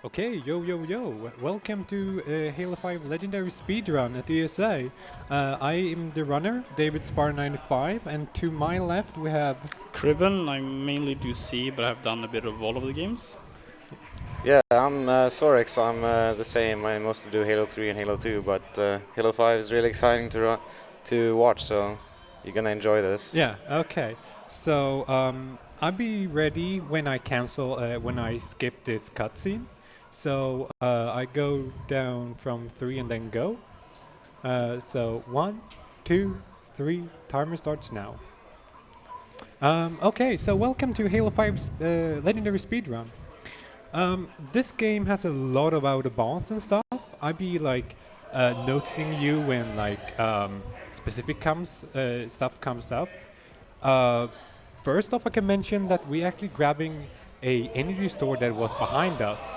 Okay, yo. Welcome to Halo 5 Legendary Speedrun at ESA. I am the runner, DavidSpartan95, and to my left we have... Criven, I mainly do C, but I've done a bit of all of the games. Yeah, I'm Sorex. I'm the same. I mostly do Halo 3 and Halo 2, but Halo 5 is really exciting to watch, so you're gonna enjoy this. Yeah, okay. So, I'll be ready when I cancel, when I skip this cutscene. So, I go down from 3 and then go. So, 1, 2, 3, timer starts now. Okay, so welcome to Halo 5's Legendary Speedrun. This game has a lot of out of bounds and stuff. I'd be like noticing you when like specific stuff comes up. First off, I can mention that we're actually grabbing a energy store that was behind us.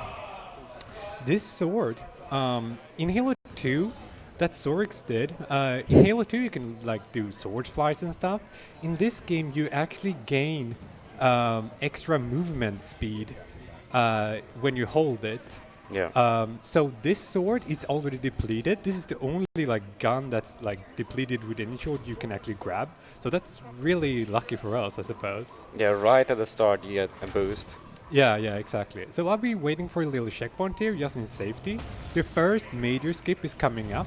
This sword, in Halo 2, that Sorix did. In Halo 2, you can like do sword flies and stuff. In this game, you actually gain extra movement speed when you hold it. Yeah. So this sword is already depleted. This is the only like gun that's like depleted with any sword you can actually grab. So that's really lucky for us, I suppose. Yeah, right at the start you get a boost. Yeah, exactly. So I'll be waiting for a little checkpoint here, just in safety. The first major skip is coming up.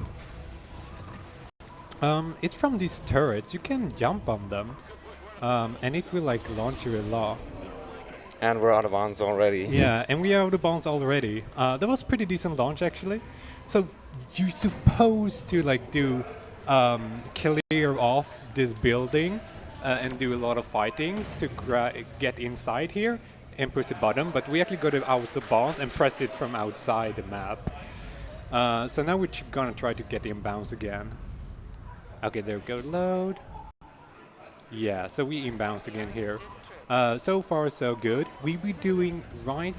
It's from these turrets. You can jump on them, and it will like launch you a lot. And we're out of bounds already. Yeah, and we are out of bounds already. That was pretty decent launch actually. So you're supposed to like do clear off this building and do a lot of fighting to get inside here and push the button, but we actually go to out of bounds and press it from outside the map. So now we're gonna try to get inbounds again. Okay, there we go, load. Yeah, so we inbounds again here. So far so good. We be doing right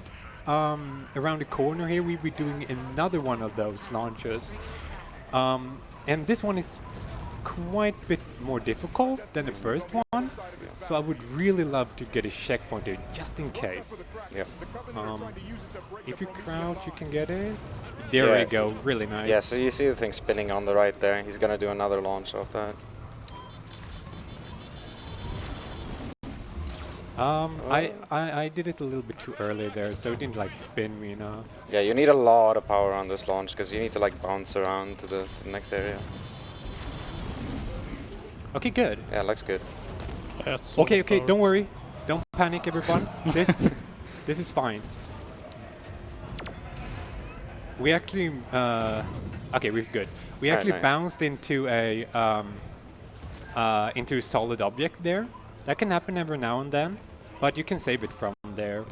around the corner here, we be doing another one of those launches. And this one is quite a bit more difficult than the first one. So I would really love to get a checkpoint here, just in case. Yeah. If you crouch, you can get it. There we go, really nice. Yeah, so you see the thing spinning on the right there. He's gonna do another launch of that. I did it a little bit too early there, so it didn't like spin me enough. Yeah, you need a lot of power on this launch because you need to like bounce around to the next area. Okay, good. Yeah, looks good. Okay, don't worry. Don't panic, everyone. This is fine. We actually, okay, we're good. We actually nice. bounced into a solid object there. That can happen every now and then, but you can save it from there.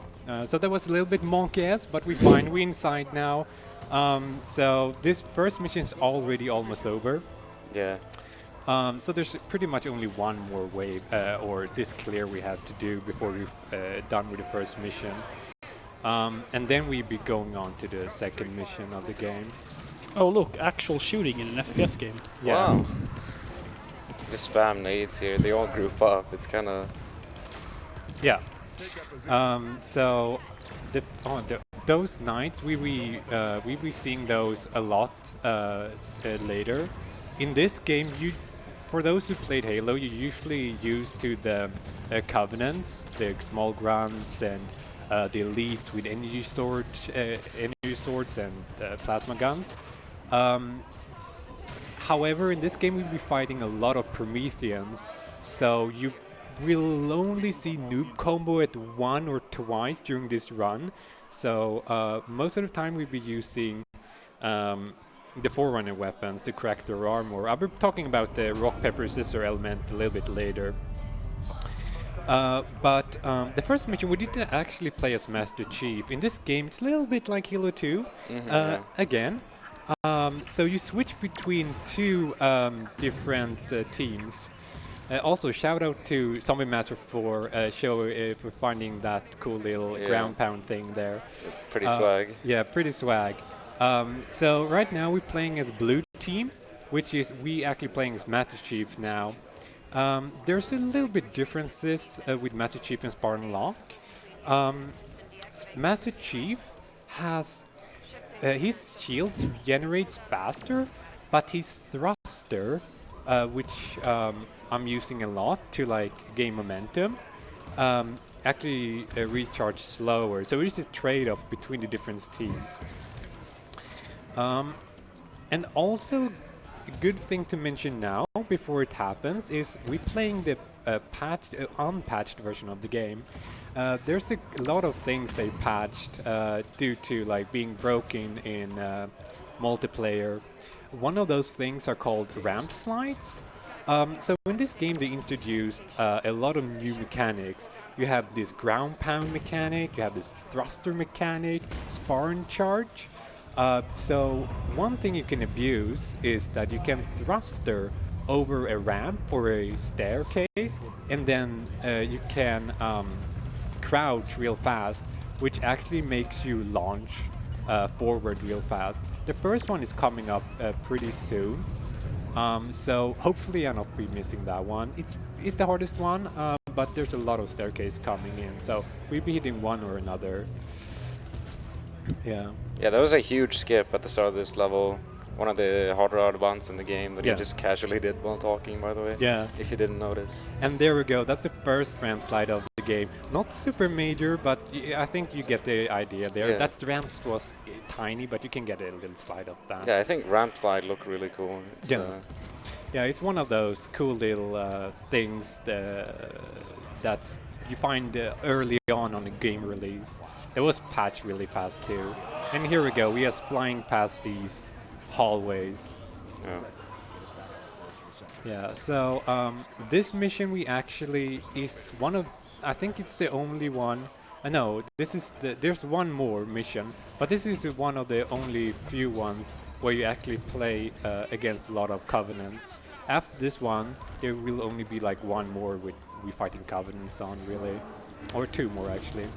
So that was a little bit monkey-ass, but we're fine. We're inside now. So this first mission is already almost over. Yeah. So there's pretty much only one more wave, or this clear we have to do before we're done with the first mission. And then we'll be going on to the second mission of the game. Oh look, actual shooting in an FPS game. Yeah. Wow. Just spam nades here. They all group up. It's kind of... Yeah. So those nights we be seeing those a lot later. In this game, for those who played Halo, you usually used to the Covenants, the small grunts, and the elites with energy swords and plasma guns. However, in this game we'll be fighting a lot of Prometheans, so you will only see noob combo at one or twice during this run. So most of the time we'll be using the Forerunner weapons to crack their armor. I'll be talking about the rock, paper, scissors element a little bit later. But the first mission, we didn't actually play as Master Chief. In this game, it's a little bit like Halo 2, again. So you switch between two different teams. Also, shout out to Zombie Master for for finding that cool little ground pound thing there. Pretty swag. Yeah, pretty swag. So right now we're playing as Blue Team, which is we actually playing as Master Chief now. There's a little bit differences with Master Chief and Spartan Lock. Master Chief has his shields regenerates faster, but his thruster, which I'm using a lot to like gain momentum, actually recharge slower. So it is a trade-off between the different teams. And also, a good thing to mention now, before it happens, is we're playing the unpatched version of the game. There's a lot of things they patched due to like being broken in multiplayer. One of those things are called ramp slides. So in this game they introduced a lot of new mechanics. You have this ground pound mechanic, you have this thruster mechanic, Spartan charge. So one thing you can abuse is that you can thruster over a ramp or a staircase, and then you can crouch real fast, which actually makes you launch forward real fast. The first one is coming up pretty soon, so hopefully I'll not be missing that one. It's the hardest one, but there's a lot of staircase coming in, so we'll be hitting one or another. Yeah. Yeah, that was a huge skip at the start of this level. One of the harder autobahns in the game that you just casually did while talking, by the way. Yeah. If you didn't notice. And there we go. That's the first ramp slide of the game. Not super major, but I think you get the idea there. Yeah. That ramp was tiny, but you can get a little slide of that. Yeah, I think ramp slide look really cool. It's, yeah, it's one of those cool little things that's you find early on a game release. It was patched really fast too. And here we go. We are flying past these hallways. Yeah. Yeah, so this mission we actually is one of, I think it's the only one, no, this is there's one more mission, but this is one of the only few ones where you actually play against a lot of Covenants. After this one, there will only be like one more with we fighting Covenants on, really. Or two more, actually.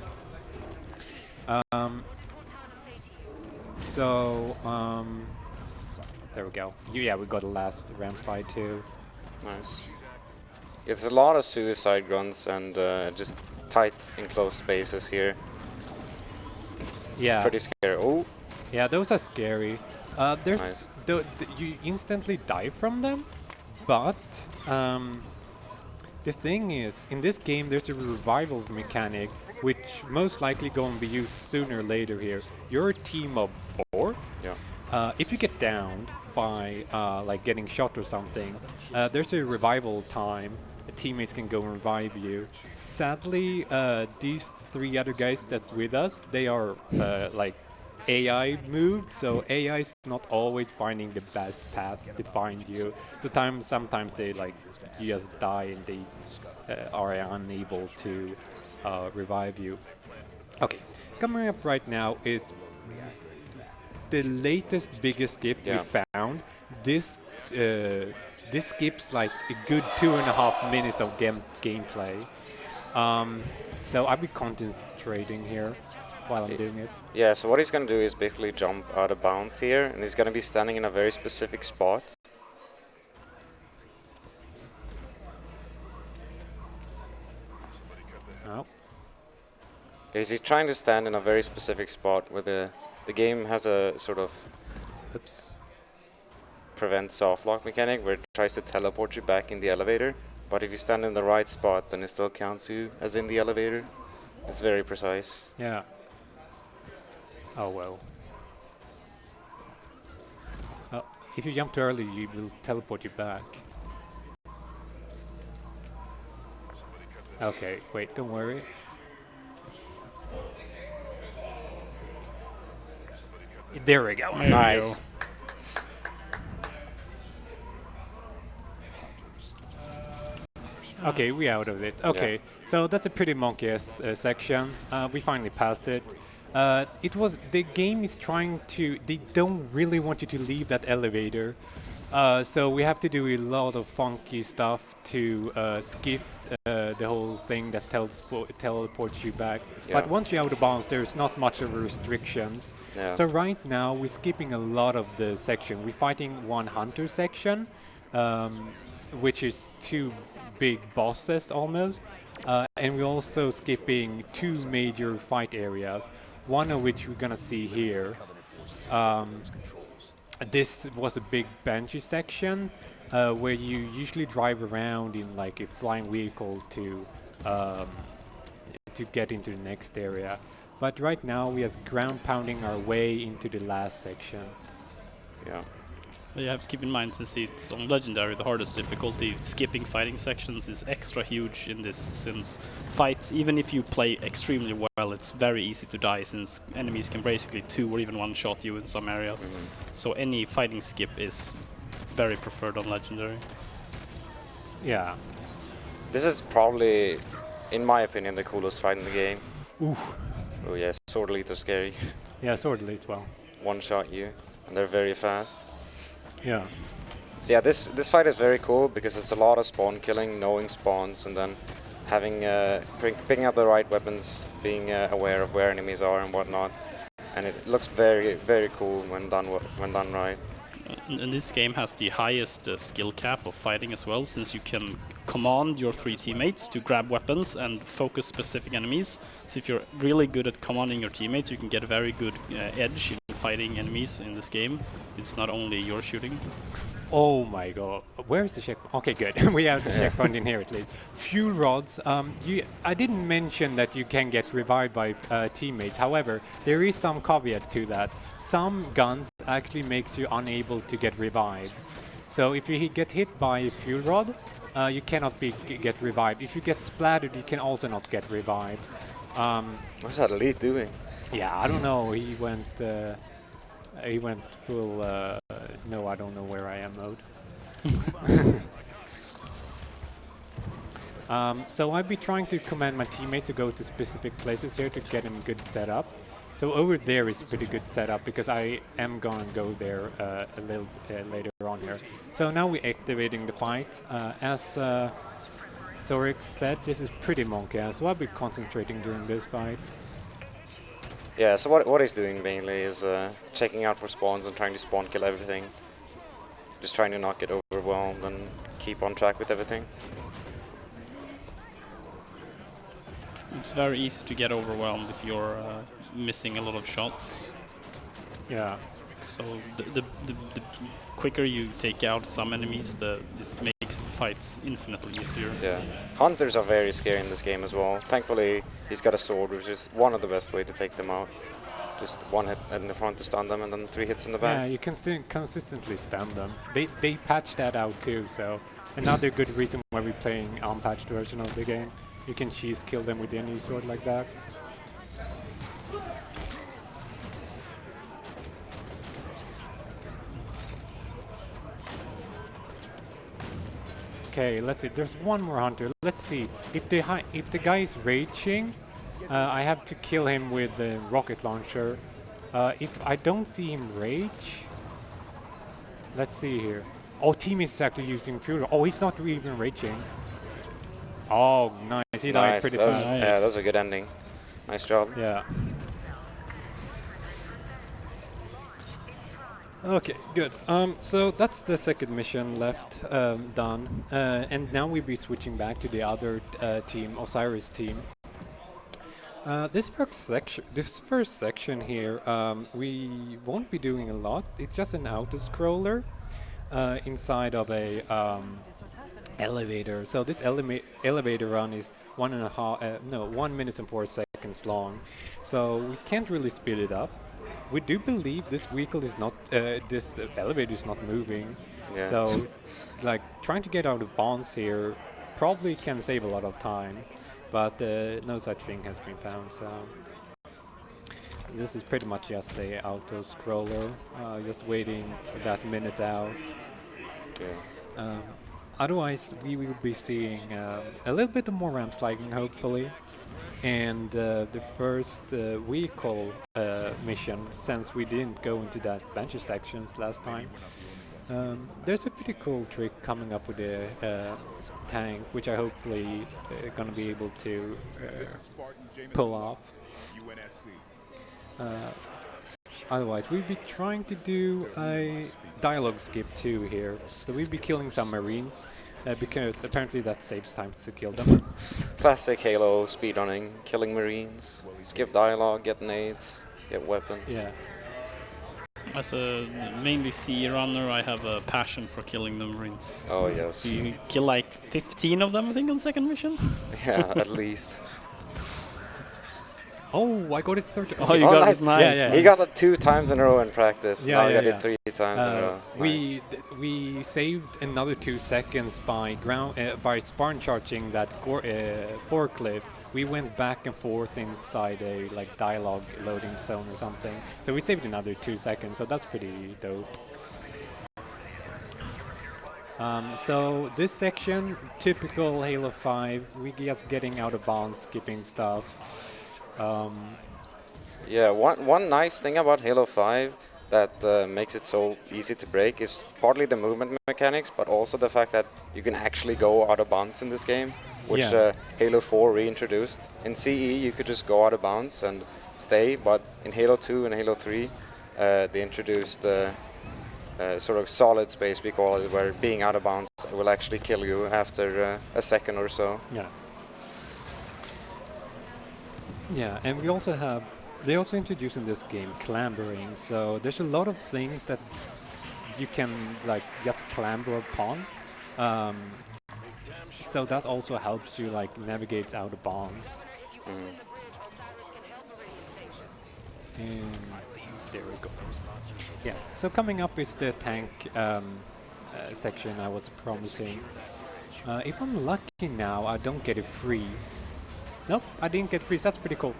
There we go. Yeah, we got the last ramp slide too. Nice. Yeah, there's a lot of suicide grunts and just tight enclosed spaces here. Yeah. Pretty scary. Oh. Yeah, those are scary. There's Nice. you instantly die from them, but the thing is, in this game there's a revival mechanic, which most likely going to be used sooner or later here. You're a team of 4. Yeah. If you get downed by like getting shot or something, there's a revival time. Teammates can go and revive you. Sadly, these 3 other guys that's with us, they are like AI moved, so AI is not always finding the best path to find you. Sometimes they like you just die and they are unable to revive you. Okay, coming up right now is the latest biggest skip we found. This skips like a good 2.5 minutes of gameplay. So I'll be concentrating here while I'm doing it. Yeah, so what he's going to do is basically jump out of bounds here, and he's going to be standing in a very specific spot. Oh. Because he's trying to stand in a very specific spot where the game has a sort of prevent soft lock mechanic where it tries to teleport you back in the elevator. But if you stand in the right spot, then it still counts you as in the elevator. It's very precise. Yeah. Oh well. If you jump too early, you will teleport you back. Okay, wait, don't worry. There we go. Nice. Okay, we're out of it. Okay, so that's a pretty monkey-ass section. We finally passed it. The game is trying to, they don't really want you to leave that elevator. So we have to do a lot of funky stuff to skip the whole thing that teleports you back. Yeah. But once you're out of bounds, there's not much of restrictions. Yeah. So right now we're skipping a lot of the section. We're fighting one hunter section, which is 2 big bosses almost. And we're also skipping 2 major fight areas. one of which we're gonna see here. This was a big benchy section where you usually drive around in like a flying vehicle to get into the next area. But right now we are ground pounding our way into the last section. Yeah. You have to keep in mind, since it's on Legendary, the hardest difficulty, skipping fighting sections is extra huge in this, since fights, even if you play extremely well, it's very easy to die, since enemies can basically 2 or even 1-shot you in some areas. So any fighting skip is very preferred on Legendary. Yeah. This is probably, in my opinion, the coolest fight in the game. Oof. Oh yeah, Sword Elite are scary. Yeah, Sword Elite, well. One-shot you, and they're very fast. Yeah. So yeah, this fight is very cool because it's a lot of spawn killing, knowing spawns, and then having picking up the right weapons, being aware of where enemies are and whatnot. And it looks very, very cool when done right. And this game has the highest skill cap of fighting as well, since you can command your 3 teammates to grab weapons and focus specific enemies. So if you're really good at commanding your teammates, you can get a very good edge in fighting enemies in this game. It's not only your shooting. Oh my god. Where's the checkpoint? Okay, good. We have the checkpoint in here at least. Fuel rods. I didn't mention that you can get revived by teammates. However, there is some caveat to that. Some guns actually makes you unable to get revived. So if you get hit by a fuel rod, you cannot get revived. If you get splattered, you can also not get revived. What's that Elite doing? Yeah, I don't know. He went full, no, I don't know where I am mode. So I'll be trying to command my teammates to go to specific places here to get them good setup. So over there is pretty good setup because I am going to go there a little later on here. So now we're activating the fight. As Zorik said, this is pretty monkey, so I'll be concentrating during this fight. Yeah, so what he's doing mainly is checking out for spawns and trying to spawn kill everything. Just trying to not get overwhelmed and keep on track with everything. It's very easy to get overwhelmed if you're missing a lot of shots. Yeah. So the quicker you take out some enemies, it makes fights infinitely easier. Yeah. Hunters are very scary in this game as well. Thankfully, he's got a sword, which is one of the best way to take them out. Just 1 hit in the front to stun them, and then 3 hits in the back. Yeah, you can still consistently stun them. They patched that out too, so another good reason why we're playing unpatched version of the game. You can cheese kill them with any sword like that. Okay, let's see. There's one more hunter. Let's see if the guy is raging. I have to kill him with the rocket launcher. If I don't see him rage, let's see here. Oh, team is actually using fuel. Oh, he's not even raging. Oh, nice. He died pretty fast. Nice. Yeah, that was a good ending. Nice job. Yeah. Okay, good. So that's the second mission left done, and now we'll be switching back to the other team, Osiris team. This first section here, we won't be doing a lot. It's just an auto-scroller inside of a elevator. So this elevator run is 1 minute and 4 seconds long. So we can't really speed it up. We do believe this vehicle is not, this elevator is not moving. Yeah. So, like, trying to get out of bounds here probably can save a lot of time, but no such thing has been found. So, this is pretty much just a auto scroller, just waiting that minute out. Yeah. Otherwise, we will be seeing a little bit more ramp sliding, hopefully. And the first vehicle mission, since we didn't go into that bench sections last time, there's a pretty cool trick coming up with a tank, which I hopefully gonna be able to pull off. Otherwise, we'll be trying to do a dialogue skip too here. So we'll be killing some Marines. because apparently that saves time to kill them. Classic Halo speedrunning, killing Marines, skip dialogue, get nades, get weapons. Yeah. As a mainly sea runner, I have a passion for killing the Marines. Oh yes. You kill like 15 of them, I think, on second mission. Yeah, at least. Oh, I got it 30. Oh, you got nice. it, nice. Yeah, yeah. He got it 2 times in a row in practice. Yeah, now I yeah, got yeah. it 3 times in a row. Nice. We saved another 2 seconds by by Spartan charging that forklift. We went back and forth inside a like dialogue loading zone or something. So we saved another 2 seconds. So that's pretty dope. So this section, typical Halo 5, we just getting out of bounds, skipping stuff. Yeah, one nice thing about Halo 5 that makes it so easy to break is partly the movement mechanics, but also the fact that you can actually go out of bounds in this game, which Yeah. Halo 4 reintroduced. In CE, you could just go out of bounds and stay, but in Halo 2 and Halo 3, they introduced sort of solid space, we call it, where being out of bounds will actually kill you after a second or so. Yeah. Yeah, and they also introduced in this game clambering, so there's a lot of things that you can like just clamber upon. So that also helps you like navigate out of bounds. And there we go. Yeah, so coming up is the tank section I was promising. If I'm lucky now, I don't get a freeze. Nope, I didn't get freeze. That's pretty cool.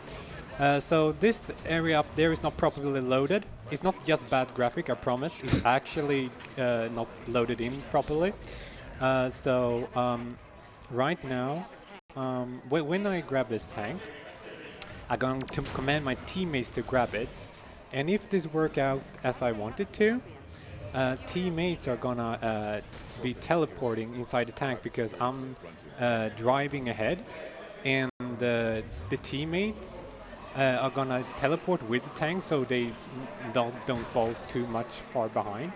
So this area up there is not properly loaded. It's not just bad graphic, I promise. It's actually not loaded in properly. Right now, when I grab this tank, I'm going to command my teammates to grab it. And if this works out as I want it to, teammates are gonna be teleporting inside the tank because I'm driving ahead, and the teammates are gonna teleport with the tank so they don't fall too much far behind.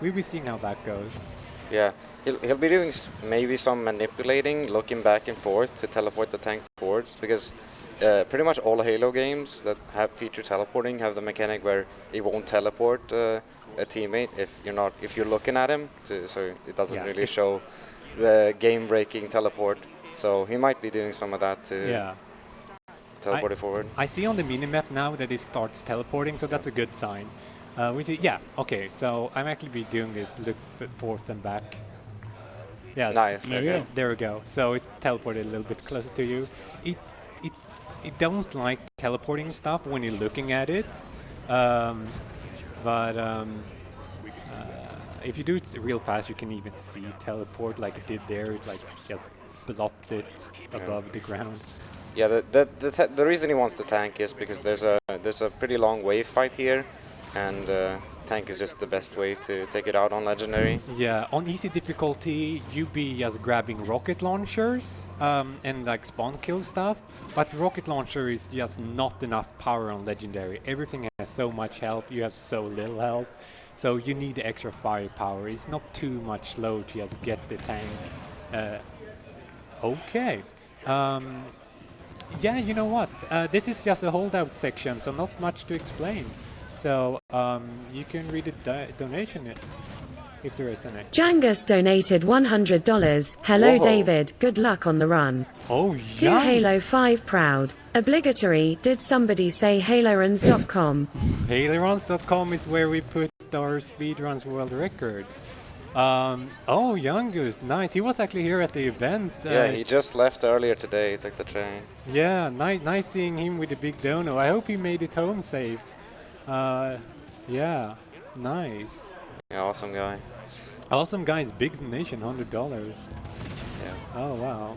We'll be seeing how that goes. Yeah, he'll be doing maybe some manipulating, looking back and forth to teleport the tank forwards, because pretty much all Halo games that have feature teleporting have the mechanic where it won't teleport a teammate if you're looking at him, so it doesn't really show the game-breaking teleport. So he might be doing some of that to teleport it forward. I see on the minimap now that it starts teleporting, so that's a good sign. We see, okay, so I'm actually be doing this look forth and back. Yes, Nice. there we go. So it teleported a little bit closer to you. It don't like teleporting stuff when you're looking at it, but if you do it real fast, you can even see teleport like it did there. It like just blocked it above the ground. Yeah, the reason he wants the tank is because there's a pretty long wave fight here, and tank is just the best way to take it out on legendary. Yeah, on easy difficulty, you be just grabbing rocket launchers and like spawn kill stuff, but rocket launcher is just not enough power on legendary. Everything has so much health, you have so little health, so you need the extra firepower. It's not too much load to just get the tank. Okay. Yeah, you know what? This is just a holdout section, so not much to explain. So you can read the donation if there is any. Jangus donated $100. Hello, Whoa. David. Good luck on the run. Oh, Do yeah. Halo 5 proud. Obligatory. Did somebody say HaloRuns.com? HaloRuns.com is where we put our Speedruns world records. Oh, Youngus, nice. He was actually here at the event. Yeah, he just left earlier today. He took the train. Yeah, nice seeing him with the big dono. I hope he made it home safe. Yeah, nice. Yeah, awesome guy. Awesome guys, big donation, $100. Yeah. Oh, wow.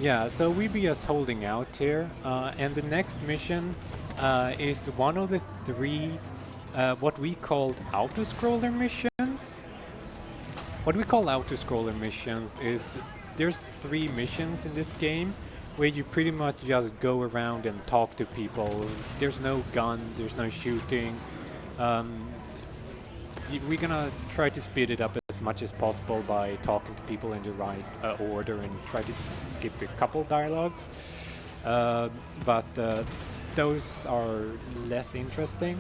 Yeah, so we be just holding out here, and the next mission is one of the 3 what we called auto-scroller missions. What we call auto-scroller missions is there's 3 missions in this game where you pretty much just go around and talk to people. There's no gun, there's no shooting. we're gonna try to speed it up as much as possible by talking to people in the right order and try to skip a couple dialogues. But those are less interesting.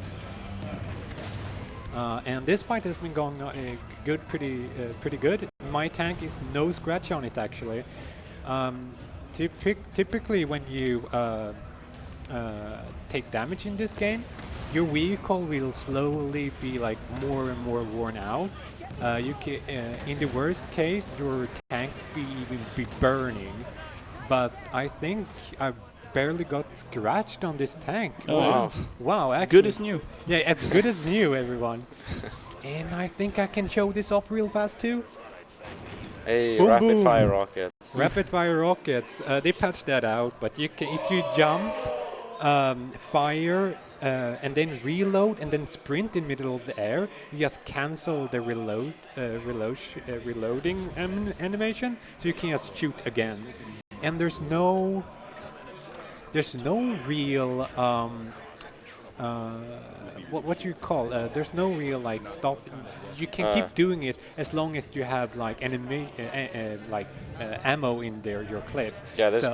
And this fight has been going pretty good. My tank is no scratch on it actually. Typically, when you take damage in this game, your vehicle will slowly be like more and more worn out. In the worst case, your tank even be burning. But I think I barely got scratched on this tank. Oh, wow. Wow, actually. Good as new. Yeah, as good as new, everyone. And I think I can show this off real fast too. Hey, Boom, rapid boom. fire rockets. Rapid fire rockets. They patched that out, but you can, if you jump, fire, and then reload and then sprint in middle of the air, you just cancel the reloading animation, so you can just shoot again. And there's no real what you call there's no real like stop. You can keep doing it as long as you have like ammo in your clip. Yeah, there's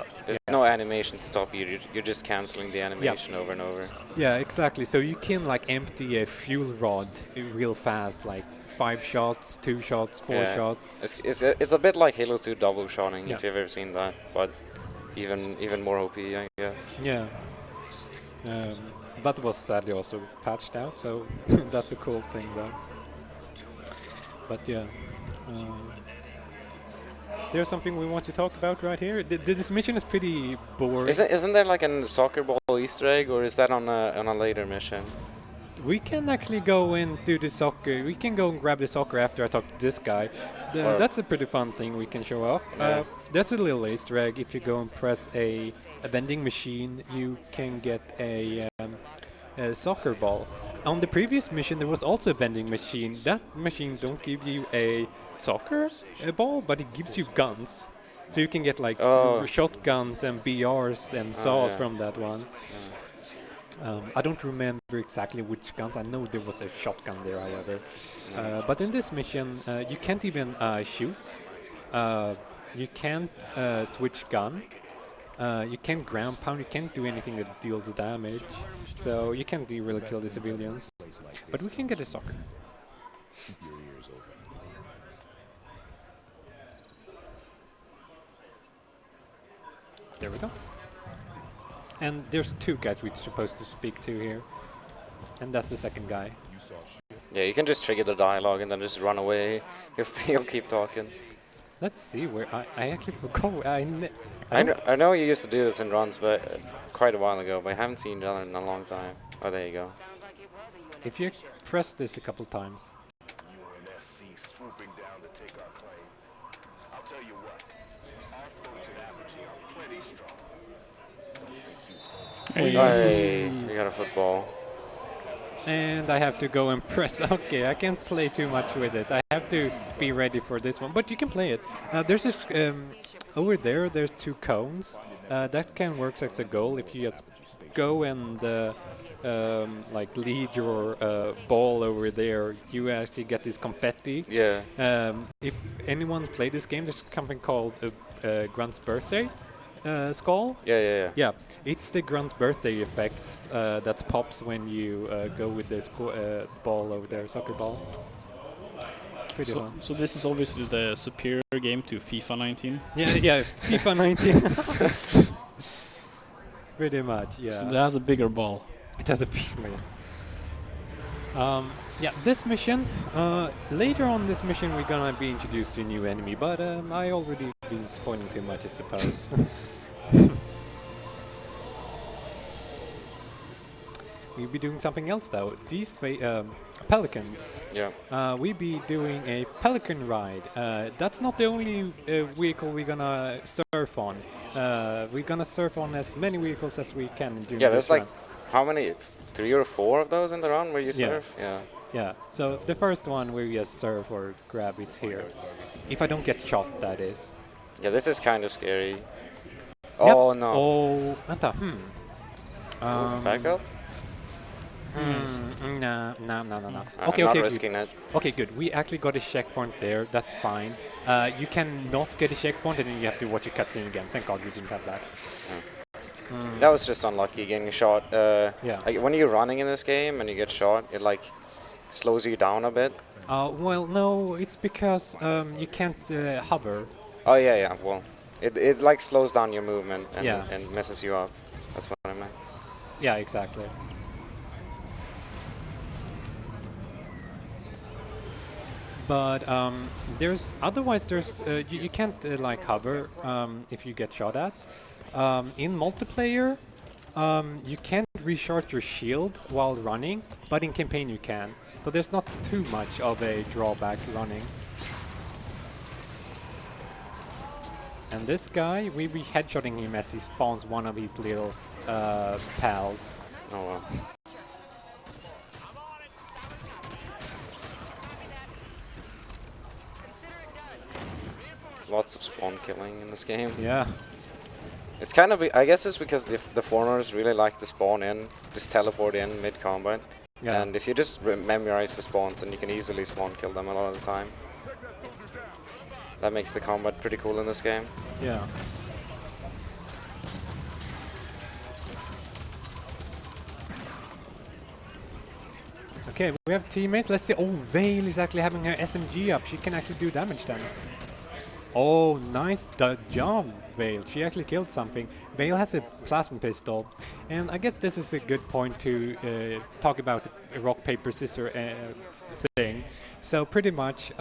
no animation to stop you. You're just canceling the animation over and over. Yeah, exactly. So you can like empty a fuel rod real fast, like 5 shots, 2 shots, 4 shots. It's a bit like Halo 2 double shotting, if you've ever seen that, but even more OP, I guess. Yeah. That was sadly also patched out, so that's a cool thing though. But yeah. There's something we want to talk about right here. This mission is pretty boring. Isn't there like a soccer ball Easter egg, or is that on a later mission? We can actually go and do the soccer. We can go and grab the soccer after I talk to this guy. That's a pretty fun thing we can show off. Yeah. There's a little Easter egg. If you go and press a vending machine, you can get a soccer ball. On the previous mission, there was also a vending machine. That machine don't give you a soccer ball, but it gives you guns. So you can get like shotguns and BRs and saws from that one. I don't remember exactly which guns. I know there was a shotgun there, however. But in this mission, you can't even shoot. You can't switch gun. You can't ground pound. You can't do anything that deals damage. So you can't really kill the civilians. But we can get a soccer. There we go. And there's 2 guys we're supposed to speak to here. And that's the second guy. Yeah, you can just trigger the dialogue and then just run away. He'll keep talking. Let's see where I actually forgot. I know you used to do this in runs, but quite a while ago. But I haven't seen you done it in a long time. Oh, there you go. If you press this a couple times. UNSC swooping down to take our claim. I'll tell you what. Our folks in Aberdeen are plenty strong. Hey, we got a football. And I have to go and press. Okay, I can't play too much with it. I have to be ready for this one, but you can play it. There's this over there. There's 2 cones. That can work as a goal if you just go and like lead your ball over there. You actually get this confetti. Yeah. If anyone played this game, there's something called Grunt's birthday. Skull? Yeah, it's the Grunt's birthday effects that pops when you go with this ball over there, soccer ball. Pretty fun. So this is obviously the superior game to FIFA 19? Yeah, FIFA 19. Pretty much, yeah. So it has a bigger ball. It has a bigger yeah, this mission, later on this mission we're gonna be introduced to a new enemy, but I already been spoiling too much, I suppose. We'll be doing something else though. These pelicans. Yeah. We'll be doing a pelican ride. That's not the only vehicle we're gonna surf on. We're gonna surf on as many vehicles as we can. Yeah, there's like, how many? 3 or 4 of those in the run where you surf? Yeah. Yeah, so the first one where you just surf or grab is here. If I don't get shot, that is. Yeah, this is kind of scary. Yep. Oh no. Oh, Anta, Back up? No. I'm not risking it. Okay, good. We actually got a checkpoint there. That's fine. You cannot get a checkpoint, and then you have to watch a cutscene again. Thank God we didn't have that. That was just unlucky getting shot. Yeah. Like when you're running in this game and you get shot, it like slows you down a bit. Well, no, it's because you can't hover. Oh yeah. Well, it like slows down your movement and, Yeah. and messes you up. That's what I meant. Yeah, exactly. But otherwise you can't like hover if you get shot at. In multiplayer, you can't recharge your shield while running, but in campaign you can. So there's not too much of a drawback running. And this guy, we be headshotting him as he spawns one of his little pals. Oh well. Lots of spawn killing in this game. Yeah. It's kind of, I guess it's because the foreigners really like to spawn in, just teleport in mid-combat. Yeah. And if you just memorize the spawns, then you can easily spawn kill them a lot of the time. That makes the combat pretty cool in this game. Yeah. Okay, we have teammates. Let's see. Oh, Vale is actually having her SMG up. She can actually do damage then. Oh, nice job, Vale. She actually killed something. Vale has a plasma pistol. And I guess this is a good point to talk about the rock, paper, scissors thing. So pretty much,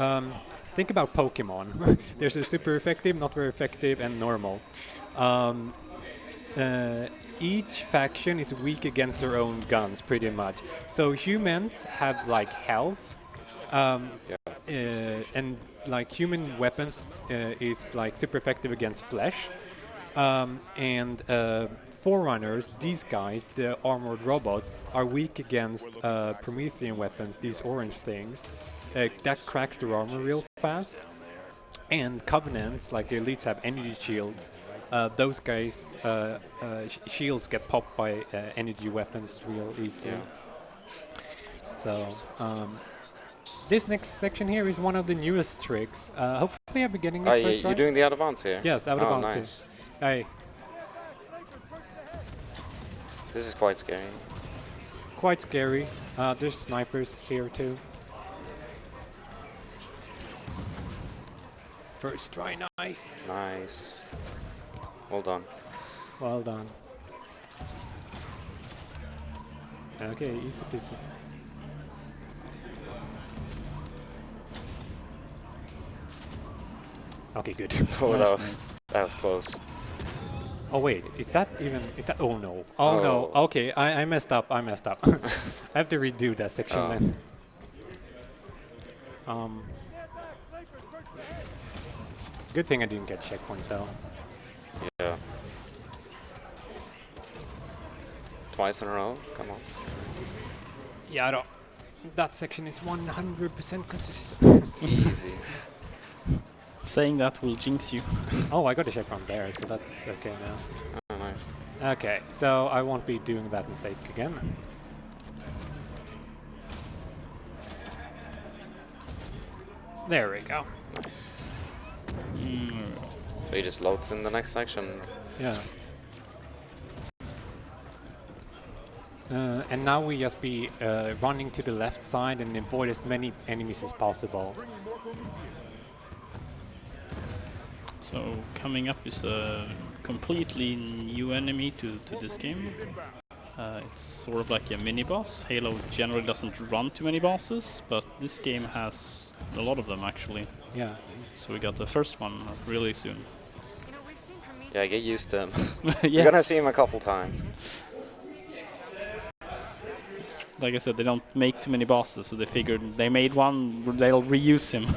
think about Pokemon. There's a super effective, not very effective, and normal. Each faction is weak against their own guns, pretty much. So humans have like health, and like human weapons is like super effective against flesh, and Forerunners, these guys, the armored robots, are weak against Promethean weapons, these orange things. That cracks their armor real fast. And Covenants, like the elites, have energy shields. Those guys' shields get popped by energy weapons real easily. Yeah. So, this next section here is one of the newest tricks. Hopefully I'll be getting it first you're right. doing the out of bounds here? Yes, out of Oh, bounds. nice. Hey, This is quite scary. quite scary. There's snipers here too. First try, nice. Nice. Well done. Well done. Okay, easy peasy. Okay, good. Oh, Nice, that was close. Oh wait, is that? Oh no. Oh no. Oh. Okay, I messed up. I have to redo that section Oh. then. Good thing I didn't get checkpoint though. Yeah. Twice in a row? Come on. Yeah, no. That section is 100% consistent. Easy. Saying that will jinx you. Oh, I got a checkpoint there, so that's okay now. Oh, nice. Okay, so I won't be doing that mistake again. There we go. Nice. So he just loads in the next section. Yeah. And now we just be running to the left side and avoid as many enemies as possible. So coming up is a completely new enemy to this game. It's sort of like a mini boss. Halo generally doesn't run too many bosses, but this game has a lot of them actually. Yeah. So we got the first one really soon. Yeah, get used to him. Yeah. You're gonna see him a couple times. Like I said, they don't make too many bosses, so they figured they made one, they'll reuse him.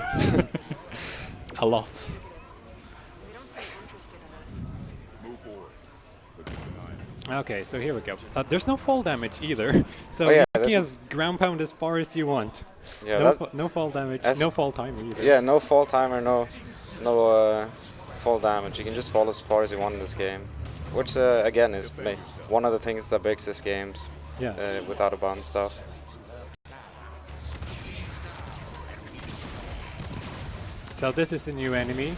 A lot. Okay, so here we go. There's no fall damage either, so Oh, yeah, you can this just ground pound as far as you want. Yeah, No fall damage, that's- no fall timer either. yeah, no fall timer, no fall damage. You can just fall as far as you want in this game. which again is one of the things that makes this games Yeah. without a bond stuff. So this is the new enemy.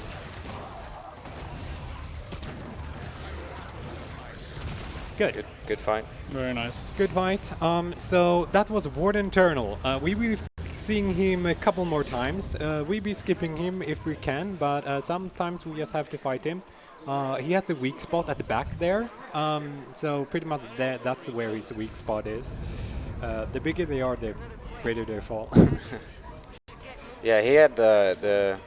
Good. Good fight. Very nice. Good fight. So that was Warden Eternal. We will be seeing him a couple more times. We'll be skipping him if we can, but sometimes we just have to fight him. He has the weak spot at the back there. So pretty much that's where his weak spot is. The bigger they are, the greater their fall. Yeah, he had the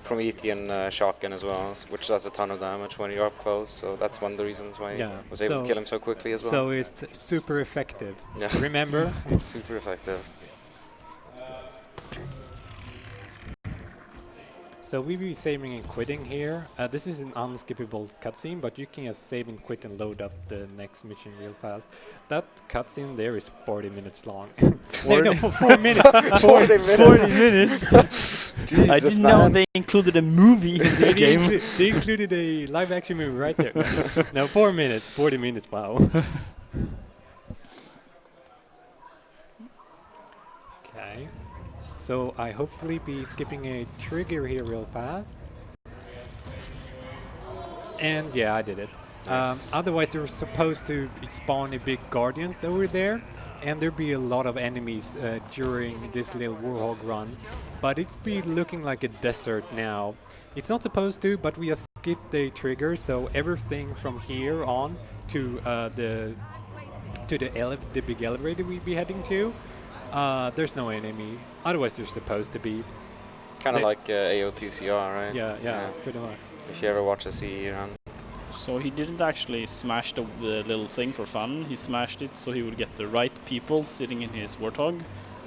Promethean shotgun as well, which does a ton of damage when you're up close. So that's one of the reasons why he was able to kill him so quickly as well. So it's super effective. Yeah. Remember? Super effective. So we will be saving and quitting here. This is an unskippable cutscene, but you can just save and quit and load up the next mission real fast. That cutscene there is 40 minutes long. No, 4 minutes. 40 minutes. 40 minutes. Jesus, I didn't man. know they included a movie in this game. They included a live action movie right there. No, 4 minutes. 40 minutes. Wow. Okay. So I hopefully be skipping a trigger here real fast. And yeah, I did it. Nice. Otherwise, they were supposed to spawn a big guardians over there, and there'd be a lot of enemies during this little Warhog run. But it's be looking like a desert now. It's not supposed to, but we just skipped the trigger, so everything from here on to the big elevator we'd be heading to. There's no enemy. Otherwise, there's supposed to be. Kind of like AOTCR, right? Yeah, pretty much. If you ever watch a CE run. So he didn't actually smash the little thing for fun. He smashed it so he would get the right people sitting in his Warthog.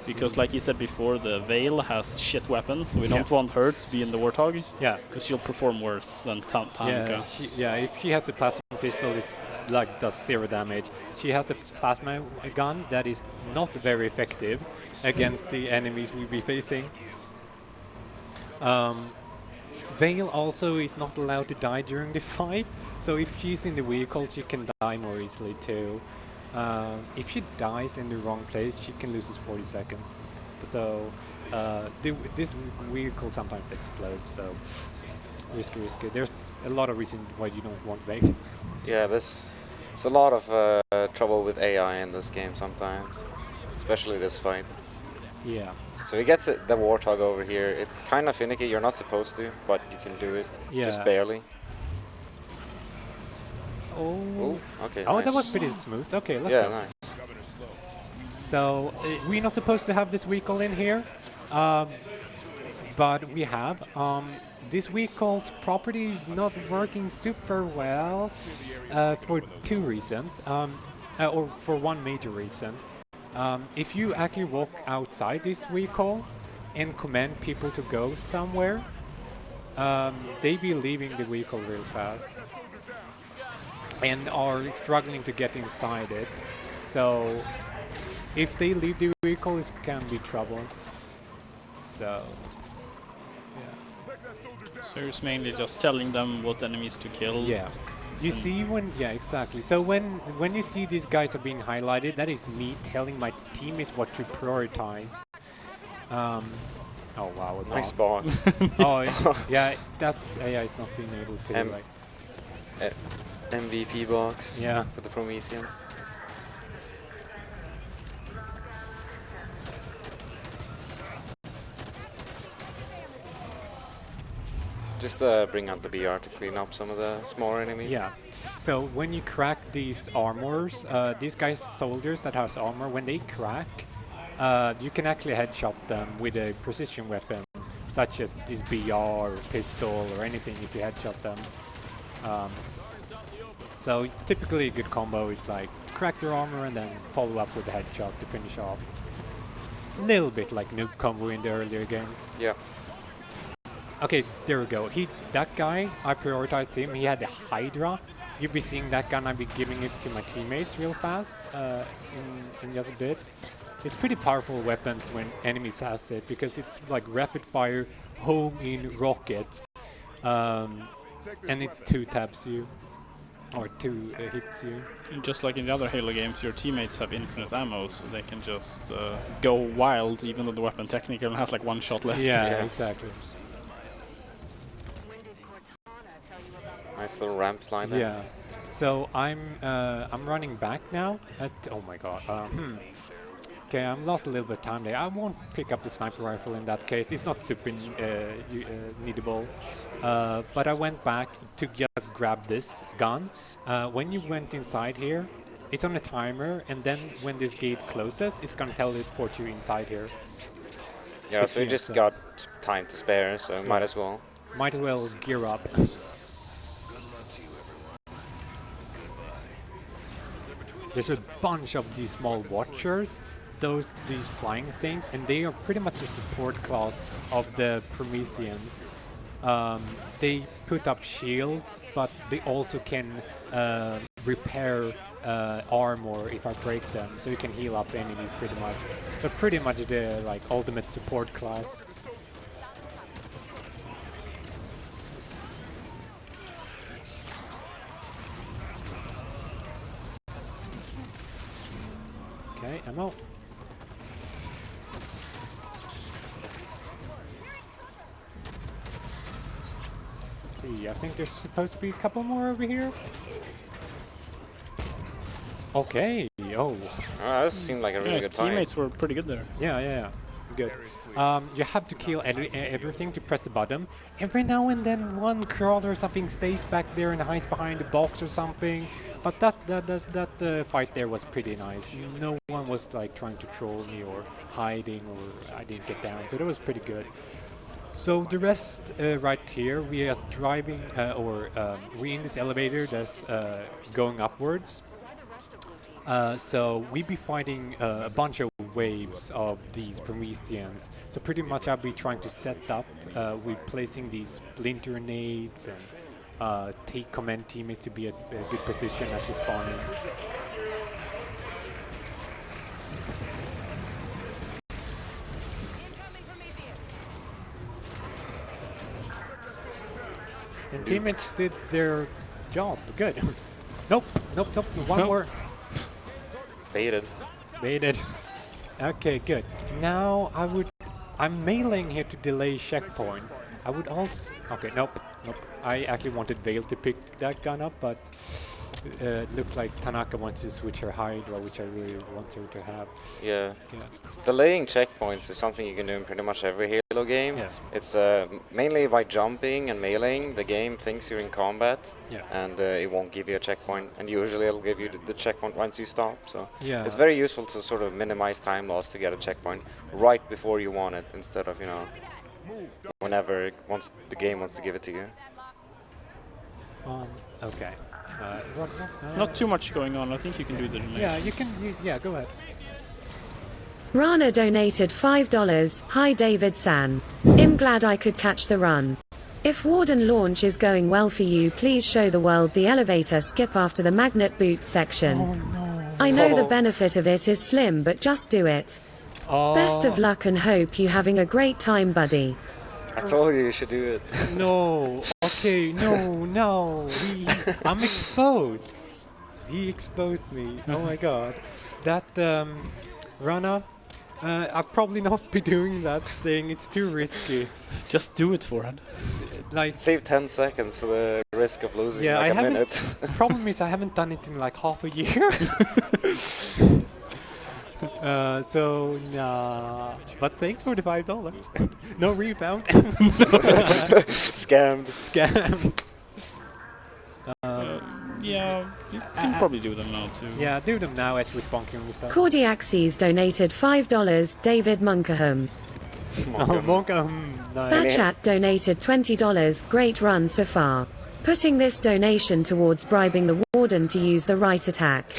Because like he said before, the Veil has shit weapons, so we don't want her to be in the Warthog. Yeah. Because she'll perform worse than Tanika. If she has a plasma pistol, it's like does 0 damage. She has a plasma gun that is not very effective against the enemies we'll be facing. Veil also is not allowed to die during the fight, so if she's in the vehicle, she can die more easily too. If she dies in the wrong place, she can lose his 40 seconds. So this vehicle sometimes explodes, so risky. There's a lot of reasons why you don't want Veil. Yeah, there's a lot of trouble with AI in this game sometimes, especially this fight. Yeah. So he gets the Warthog over here. It's kind of finicky. You're not supposed to, but you can do it. Just barely. Oh. Okay. Oh, nice. that was pretty smooth. Okay, let's go. Nice. So we're not supposed to have this vehicle in here, but we have. This vehicle's property is not working super well for 2 reasons, or for one major reason. If you actually walk outside this vehicle and command people to go somewhere, they be leaving the vehicle real fast and are struggling to get inside it. So if they leave the vehicle, it can be trouble. So yeah. So it's mainly just telling them what enemies to kill. Yeah. You see exactly. So when you see these guys are being highlighted, that is me telling my teammates what to prioritize. Oh wow, Nice box. yeah, that's AI is not being able to like. MVP box. Yeah. For the Prometheans. Just bring out the BR to clean up some of the smaller enemies. Yeah. So when you crack these armors, these guys, soldiers that has armor, when they crack, you can actually headshot them with a precision weapon, such as this BR, pistol, or anything if you headshot them. So typically a good combo is like crack their armor and then follow up with a headshot to finish off. A little bit like noob combo in the earlier games. Yeah. Okay, there we go. That guy, I prioritized him. He had the Hydra. You'll be seeing that gun. I'll be giving it to my teammates real fast in just a bit. It's pretty powerful weapons when enemies has it because it's like rapid fire, home in rockets, and it 2-taps you. or 2 hits you. And just like in the other Halo games, your teammates have infinite ammo, so they can just go wild, even though the weapon technically has like 1 shot left. Yeah, exactly. Nice little ramp slide there. Yeah. So I'm running back now. Oh my god. Okay, I'm lost a little bit of time there. I won't pick up the sniper rifle in that case. It's not super needable. But I went back to just grab this gun. When you went inside here, it's on a timer, and then when this gate closes, it's gonna teleport you inside here. Yeah, so you just got time to spare, so might as well. Might as well gear up. There's a bunch of these small watchers, these flying things, and they are pretty much the support class of the Prometheans. They put up shields, but they also can repair armor if I break them, so you can heal up enemies pretty much. So pretty much the like ultimate support class. Okay, ammo. See, I think there's supposed to be a couple more over here. Okay, oh. That seemed like a really good time. Teammates were pretty good there. Yeah. Good. You have to kill everything to press the button. Every now and then one crawler or something stays back there and hides behind a box or something. But that fight there was pretty nice. No one was like trying to troll me or hiding, or I didn't get down, so that was pretty good. So the rest right here, we are driving, we in this elevator that's going upwards. So we be fighting a bunch of waves of these Prometheans. So pretty much I'll be trying to set up with placing these splinter nades and take command teammates to be a good position as they spawn in. And teammates did their job. Good. Nope. One more. Baited. Okay, good. Now I'm mailing here to delay checkpoint. I would also... Okay, nope. I actually wanted Vale to pick that gun up, but it looked like Tanaka wants to switch her Hydra, which I really want her to have. Yeah. Delaying checkpoints is something you can do in pretty much every Halo game. Yeah. It's mainly by jumping and mailing. The game thinks you're in combat, and it won't give you a checkpoint. And usually it'll give you the checkpoint once you stop. So it's very useful to sort of minimize time loss to get a checkpoint right before you want it, instead of, you know, whenever the game wants to give it to you. Okay. Not too much going on. I think you can do the donation. Yeah, you can. Yeah, go ahead. Rana donated $5. Hi David San. I'm glad I could catch the run. If Warden launch is going well for you, please show the world the elevator skip after the magnet boot section. Oh no. I know the benefit of it is slim, but just do it. Best of luck and hope you having a great time, buddy. I told you should do it. No. Okay, no. I'm exposed. He exposed me. Oh my god. That, Rana, I'll probably not be doing that thing. It's too risky. Just do it, Forehand. Like, Save 10 seconds for the risk of losing like a minute. The problem is I haven't done it in like half a year. So, nah. But thanks for the $5. No rebound. Scammed. Yeah, you can probably do them now too. Yeah, do them now as we're spawning this stuff. Cordiaxes donated $5. David Munkaham. Nice. Batchat donated $20. Great run so far. Putting this donation towards bribing the Warden to use the right attack.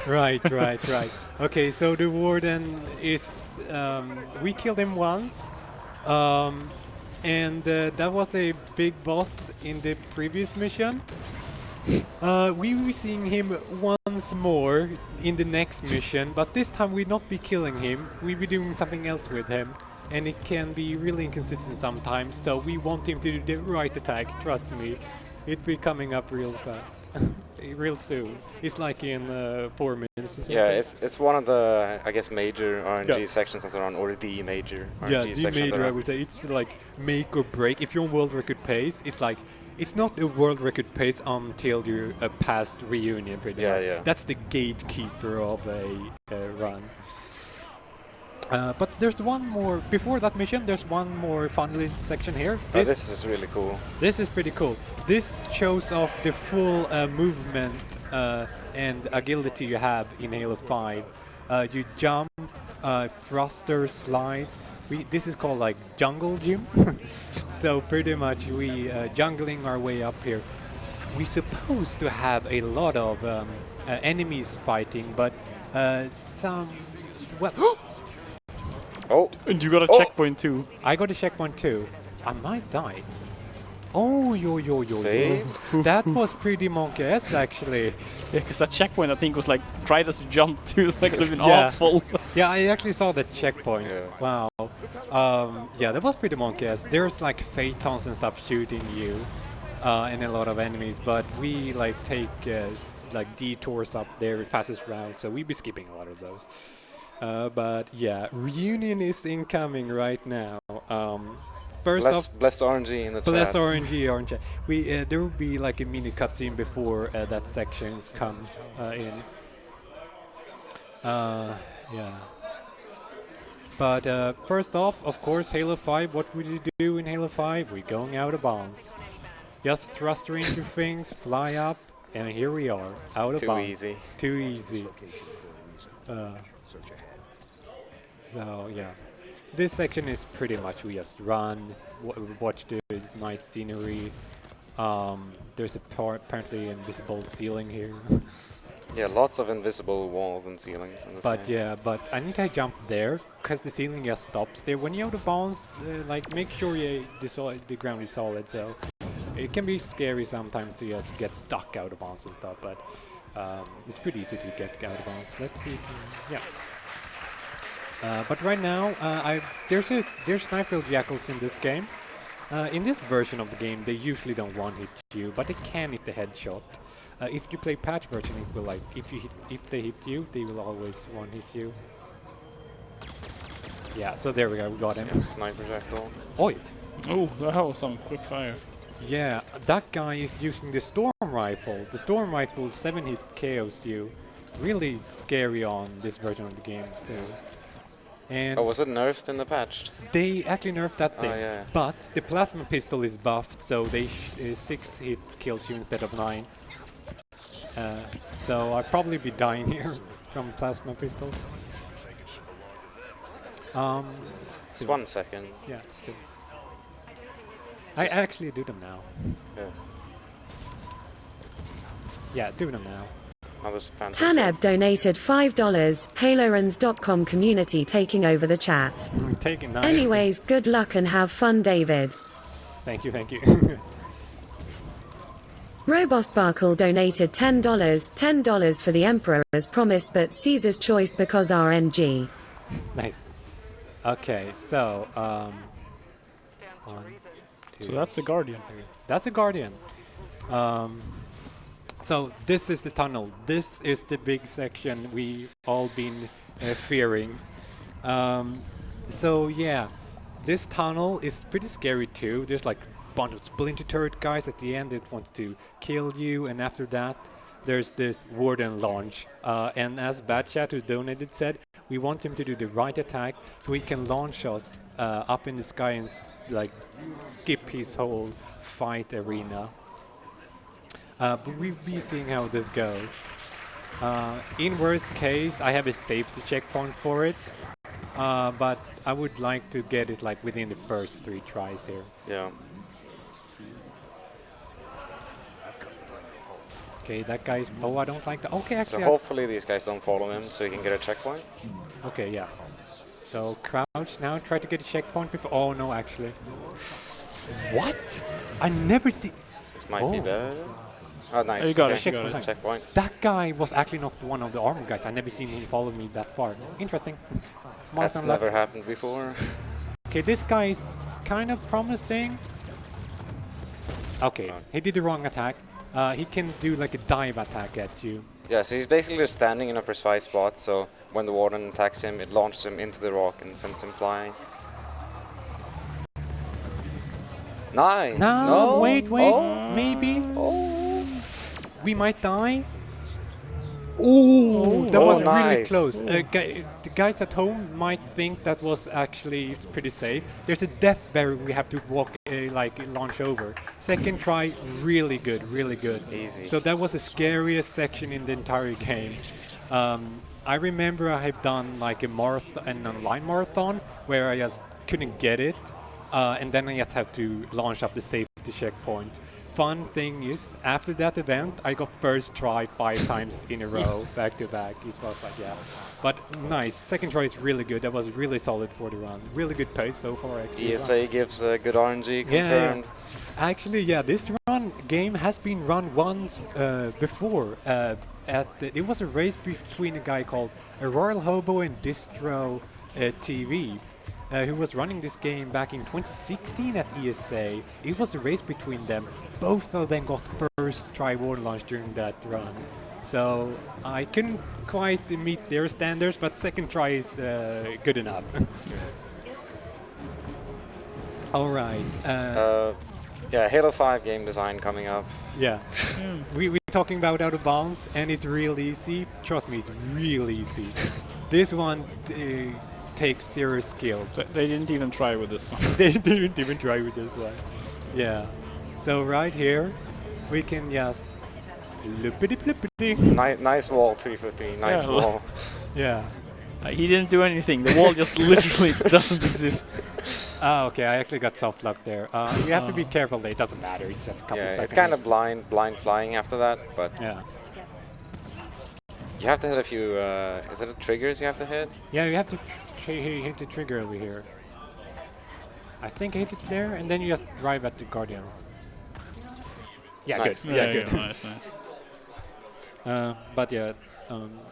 Right. Okay, so the Warden is... we killed him once. And that was a big boss in the previous mission. We will be seeing him once more in the next mission, but this time we'll not be killing him. We'll be doing something else with him. And it can be really inconsistent sometimes, so we want him to do the right attack, trust me. It'll be coming up real fast. real soon. It's like in 4 minutes or something. Yeah, it's one of the, I guess, major RNG Yeah. sections that are on, or the major RNG Yeah, the section. major, I would say, it's the, like make or break. If you're on world record pace, it's like it's not a world record pace until you're past reunion. Pretty much. Yeah. That's the gatekeeper of a run. But there's one more before that mission. There's one more fun little section here. This is really cool. This is pretty cool. This shows off the full movement and agility you have in Halo 5. You jump, thruster, slides. This is called like jungle gym. So pretty much we jungling our way up here. We're supposed to have a lot of enemies fighting, but some... Well, Oh, And you got a Oh! checkpoint too. I got a checkpoint too. I might die. Oh, yo. Save? That was pretty monkey-esque, actually. Yeah, because that checkpoint I think was like tried us to jump to. It's like living Yeah. awful. Yeah, I actually saw that checkpoint. Yeah. Wow. Yeah, that was pretty monkey-esque. There's like phaetons and stuff shooting you, and a lot of enemies. But we like take like detours up there, fastest route. So we be skipping a lot of those. But yeah, reunion is incoming right now. First off, bless RNG in the Bless chat. RNG. We there will be like a mini cutscene before that section comes in. Yeah. But first off, of course, Halo 5. What would you do in Halo 5? We're going out of bounds. Just thruster into things, fly up, and here we are, out of Too bounds. easy. Too easy. So yeah, this section is pretty much we just run, watch the nice scenery. There's apparently invisible ceiling here. Yeah, lots of invisible walls and ceilings in this But game. yeah, but I think I jump there because the ceiling just stops there. When you're out of bounds, like make sure the ground is solid. So it can be scary sometimes to just get stuck out of bounds and stuff. But it's pretty easy to get out of bounds. Let's see. Yeah. But right now, there's sniper jackals in this game. In this version of the game, they usually don't one-hit you, but they can hit the headshot. If you play patch version, it will like if they hit you, they will always one-hit you. Yeah, so there we go, we got him. Sniper jackal. Oi! Oh, that was some quick fire. Yeah, that guy is using the storm rifle. The storm rifle 7-hit KOs you. Really scary on this version of the game too. And Oh, was it nerfed in the patch? they actually nerfed that thing, yeah. but the plasma pistol is buffed, so they 6 hits kills you instead of 9. So I'll probably be dying here from plasma pistols. Just 1 second. Yeah. So I actually do them now. Yeah. Yeah, do them now. Now there's phantom. Taneb donated $5. HaloRuns.com community taking over the chat. Taking 9. Anyways, good luck and have fun, David. Thank you. Robosparkle donated $10 for the Emperor as promised, but Caesar's choice because RNG. Nice. Okay, so 1, 2. So that's the Guardian. That's a Guardian. So this is the tunnel. This is the big section we all been fearing. So yeah, this tunnel is pretty scary too. There's like a bunch of splinter turret guys at the end that want to kill you, and after that, there's this warden launch. And as Batchat, who donated, said, we want him to do the right attack so he can launch us up in the sky and like skip his whole fight arena. But we'll be seeing how this goes. In worst case, I have a safety checkpoint for it, but I would like to get it like within the first 3 tries here. Yeah. Okay, that guy's... Oh, I don't like that. Okay, So actually... hopefully these guys don't follow him so he can get a checkpoint. Okay, yeah. So crouch now, try to get a checkpoint before... Oh, no, actually. What? I never see... This might be the... Oh, nice. You got Okay. it, you got it. Checkpoint. That guy was actually not one of the armor guys. I never seen him follow me that far. Interesting. That's Marathon never luck. happened before. Okay, this guy is kind of promising. Okay, he did the wrong attack. he can do like a dive attack at you. Yeah, so he's basically just standing in a precise spot, so when the warden attacks him, it launches him into the rock and sends him flying. Nice! No, wait, Oh. maybe Oh. we might die. Oh, that was really nice. close. The guys at home might think that was actually pretty safe. There's a death barrier we have to walk, launch over. Second try, really good, really good. Easy. So that was the scariest section in the entire game. I remember I have done like an online marathon where I just couldn't get it, and then I just had to launch up the safety checkpoint. Fun thing is, after that event, I got first try 5 times in a row, back to back. It was like, yeah. But nice. Second try is really good. That was really solid for the run. Really good pace so far, actually. ESA gives good RNG, confirmed. Yeah. Actually, yeah, this game has been run once before. It was a race between a guy called Royal Hobo and Distro TV. Who was running this game back in 2016 at ESA. It was a race between them. Both of them got first try warden launch during that run. So I couldn't quite meet their standards, but second try is good enough. All right. Yeah, Halo 5 game design coming up. Yeah. We're talking about out of bounds, and it's real easy. Trust me, it's real easy. This one takes serious skills. They didn't even try with this one. They didn't even try with this one. Yeah. So right here, we can just loopity-ploopity. Nice wall, 3 for 3. Nice Yeah. wall. Yeah. He didn't do anything. The wall just literally doesn't exist. Ah, okay. I actually got soft luck there. You have to be careful. It doesn't matter. It's just a couple Yeah, seconds. it's kind of blind flying after that, but Yeah. you have to hit a few. Is it triggers you have to hit? Yeah, you have to hit the trigger over here. I think I hit it there, and then you just drive at the Guardians. Yeah, Nice. good. Yeah, good. Nice. But yeah,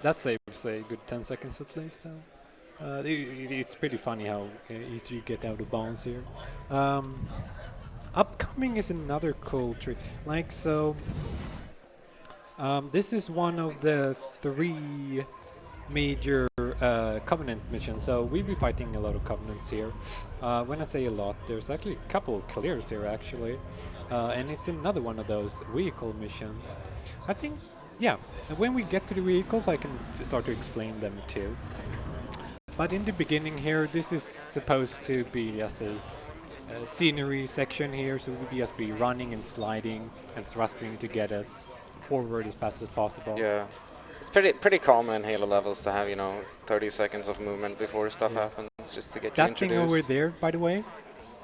that saves a good 10 seconds at least. It's pretty funny how easy you get out of bounds here. Upcoming is another cool trick. Like so, this is one of the 3 major Covenant missions. So we'll be fighting a lot of Covenants here. When I say a lot, there's actually a couple of clears here actually. And it's another one of those vehicle missions. I think, yeah, when we get to the vehicles, I can start to explain them too. But in the beginning here, this is supposed to be just a scenery section here, so we'll just be running and sliding and thrusting to get us forward as fast as possible. Yeah. It's pretty common in Halo levels to have, 30 seconds of movement before stuff happens, just to get you That introduced. thing over there, by the way,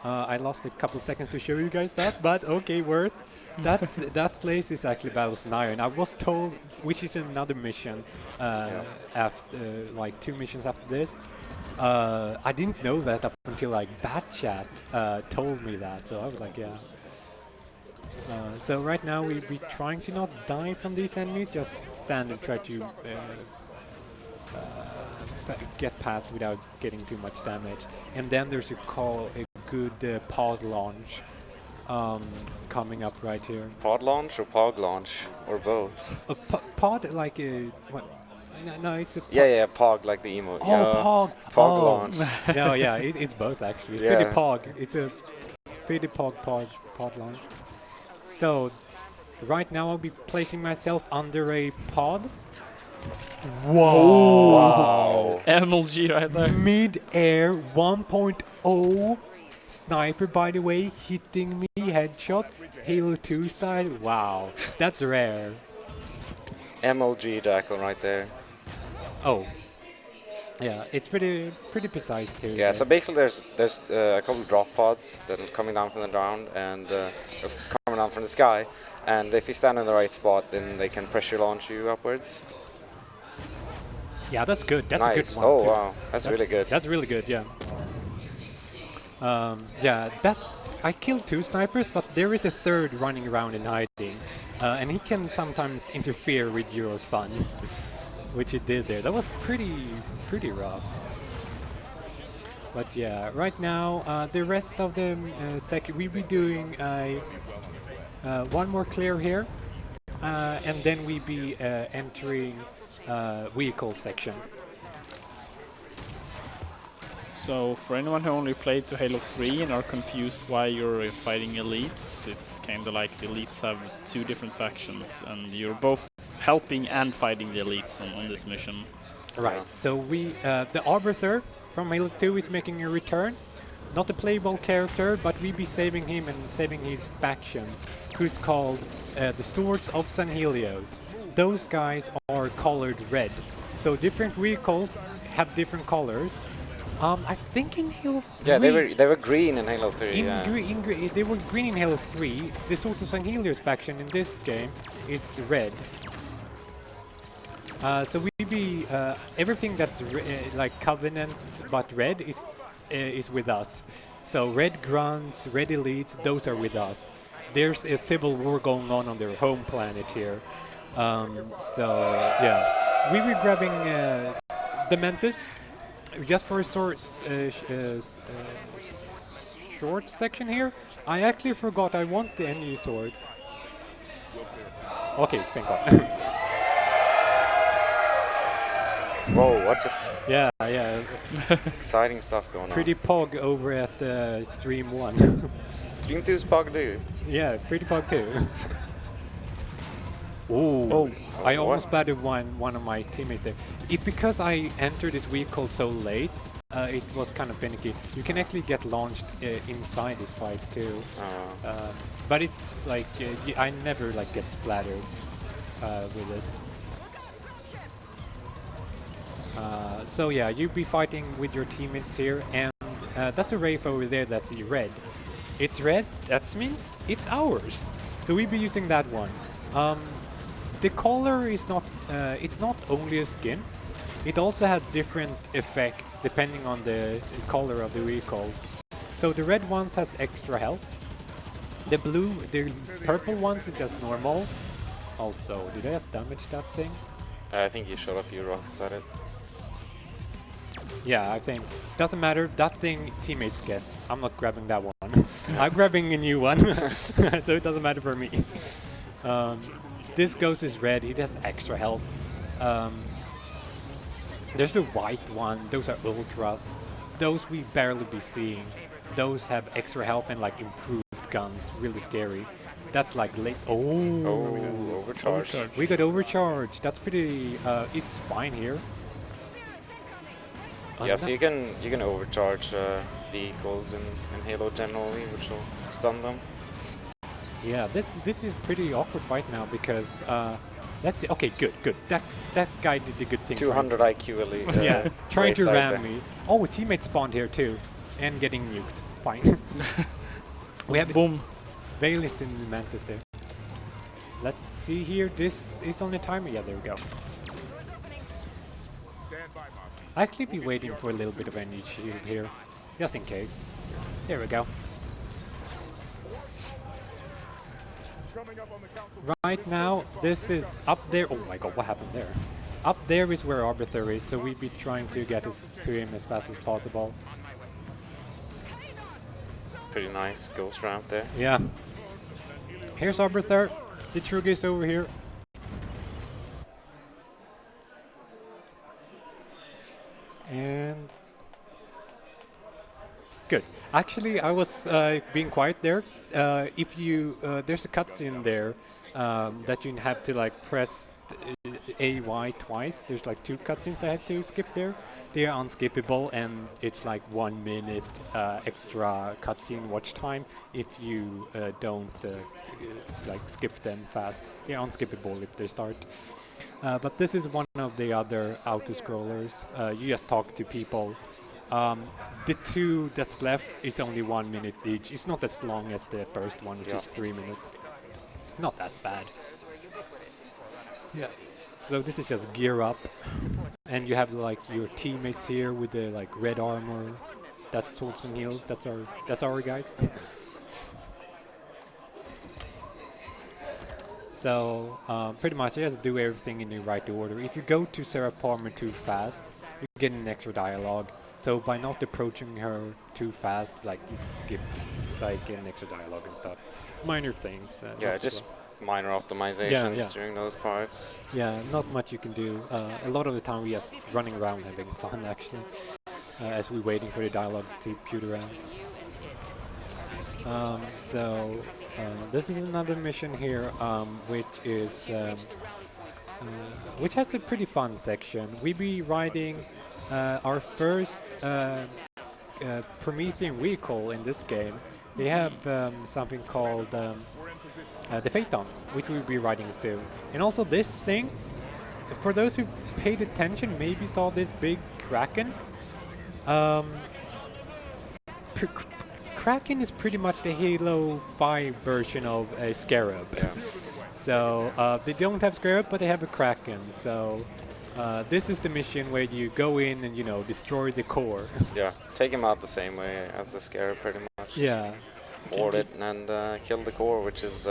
I lost a couple seconds to show you guys that, but okay, worth. That place is actually Battles in Iron. I was told, which is another mission, after like 2 missions after this. I didn't know that up until like Batchat told me that, so I was like, yeah. So right now we'll be trying to not die from these enemies, just stand and try to get past without getting too much damage. And then there's a good pod launch coming up right here. Pod launch or pog launch or both? A pod like a what? No, it's a pod. Yeah, pog like the emo. Oh, yeah. pog. Pog Oh. launch. No, yeah, it's both actually. It's Yeah. pretty pog. It's a pretty pod launch. So right now I'll be placing myself under a pod. Wow. MLG right there. Mid-air 1.0 sniper, by the way, hitting me headshot, Halo 2 style. Wow, that's rare. MLG Jackal right there. Oh, yeah, it's pretty precise too. Yeah, so basically there's a couple of drop pods that are coming down from the ground and coming down from the sky, and if you stand in the right spot, then they can pressure launch you upwards. Yeah, that's good. That's Nice. a good one. Oh too. wow, that's really good. That's really good. Yeah. Yeah, that I killed 2 snipers, but there is a third running around and hiding, and he can sometimes interfere with your fun, which he did there. That was pretty rough. But yeah, right now the rest of the we'll be doing one more clear here, and then we be entering vehicle section. So for anyone who only played to Halo 3 and are confused why you're fighting elites, it's kind of like the elites have two different factions, and you're both helping and fighting the elites on this mission. Right. So we, the Arbiter from Halo 2 is making a return. Not a playable character, but we be saving him and saving his factions, who's called the Swords of San Helios. Those guys are colored red. So different vehicles have different colors. I think in Halo 3... Yeah, they were green in Halo 3. They were green in Halo 3. The Swords of San Helios faction in this game is red. So we be everything that's like Covenant but red is with us. So red grunts, red elites, those are with us. There's a civil war going on their home planet here. So yeah, we were grabbing the Mantis just for a short section here. I actually forgot I want the energy sword. Okay, thank God. Whoa, what just Yeah. exciting stuff going Pretty on. pog over at Stream 1. Stream 2's Pogdu. Yeah, pretty pog too. Ooh. Oh. I What? almost batted one of my teammates there. Because I entered this vehicle so late, it was kind of finicky. You can actually get launched inside this fight too. But it's like, I never like get splattered with it. So yeah, you be fighting with your teammates here, and that's a Wraith over there that's red. It's red, that means it's ours. So we be using that one. The color is not, it's not only a skin, it also has different effects depending on the color of the vehicles. So the red ones has extra health. The purple ones is just normal. Also, did I just damage that thing? I think you shot a few rockets at it. Yeah, I think. Doesn't matter, that thing teammates get. I'm not grabbing that one. I'm grabbing a new one, so it doesn't matter for me. This ghost is red, it has extra health. There's the white one, those are ultras. Those we barely be seeing. Those have extra health and like improved guns, really scary. That's like late. Oh, Overcharge. we got overcharge. That's pretty. It's fine here. Yeah, so you can overcharge vehicles in Halo generally, which will stun them. Yeah, this is pretty awkward fight now because let's see. Okay, good. That guy did the good thing. 200 IQ elite. Yeah, trying to right ram there. me. Oh, a teammate spawned here too, and getting nuked. Fine. We have Boom. Veil is in the Mantis there. Let's see here. This is on the timer. Yeah, there we go. I actually be waiting for a little bit of energy shield here, just in case. There we go. Right now, this is up there. Oh my god, what happened there? Up there is where Arbiter is, so we'd be trying to get to him as fast as possible. Pretty nice ghost ramp there. Yeah. Here's Arbiter. The Trug is over here. And good. Actually, I was being quiet there. If you there's a cutscene there that you have to like press AY twice. There's like 2 cutscenes I had to skip there. They are unskippable, and it's like 1 minute extra cutscene watch time if you don't like skip them fast. They're unskippable if they start. But this is one of the other auto-scrollers. You just talk to people. The 2 that's left is only 1 minute each. It's not as long as the first one, which is 3 minutes. Not that bad. Yeah. So this is just gear up, and you have like your teammates here with the like red armor. That's Swords and Heels. That's our guys. So pretty much you just do everything in the right order. If you go to Sarah Palmer too fast, you get an extra dialogue. So by not approaching her too fast, like you skip like an extra dialogue and stuff. Minor things. Yeah, just minor optimizations yeah. during those parts. Yeah, not much you can do. A lot of the time we just running around having fun actually, as we're waiting for the dialogue to shoot around. So this is another mission here, which has a pretty fun section. We be riding our first Promethean vehicle in this game. They have something called the Phaeton, which we'll be riding soon. And also this thing, for those who paid attention, maybe saw this big Kraken. Kraken is pretty much the Halo 5 version of a Scarab. Yeah. So they don't have Scarab, but they have a Kraken. So this is the mission where you go in and, you know, destroy the core. Yeah, take him out the same way as the Scarab, pretty much. Yeah. Board it and kill the core, which is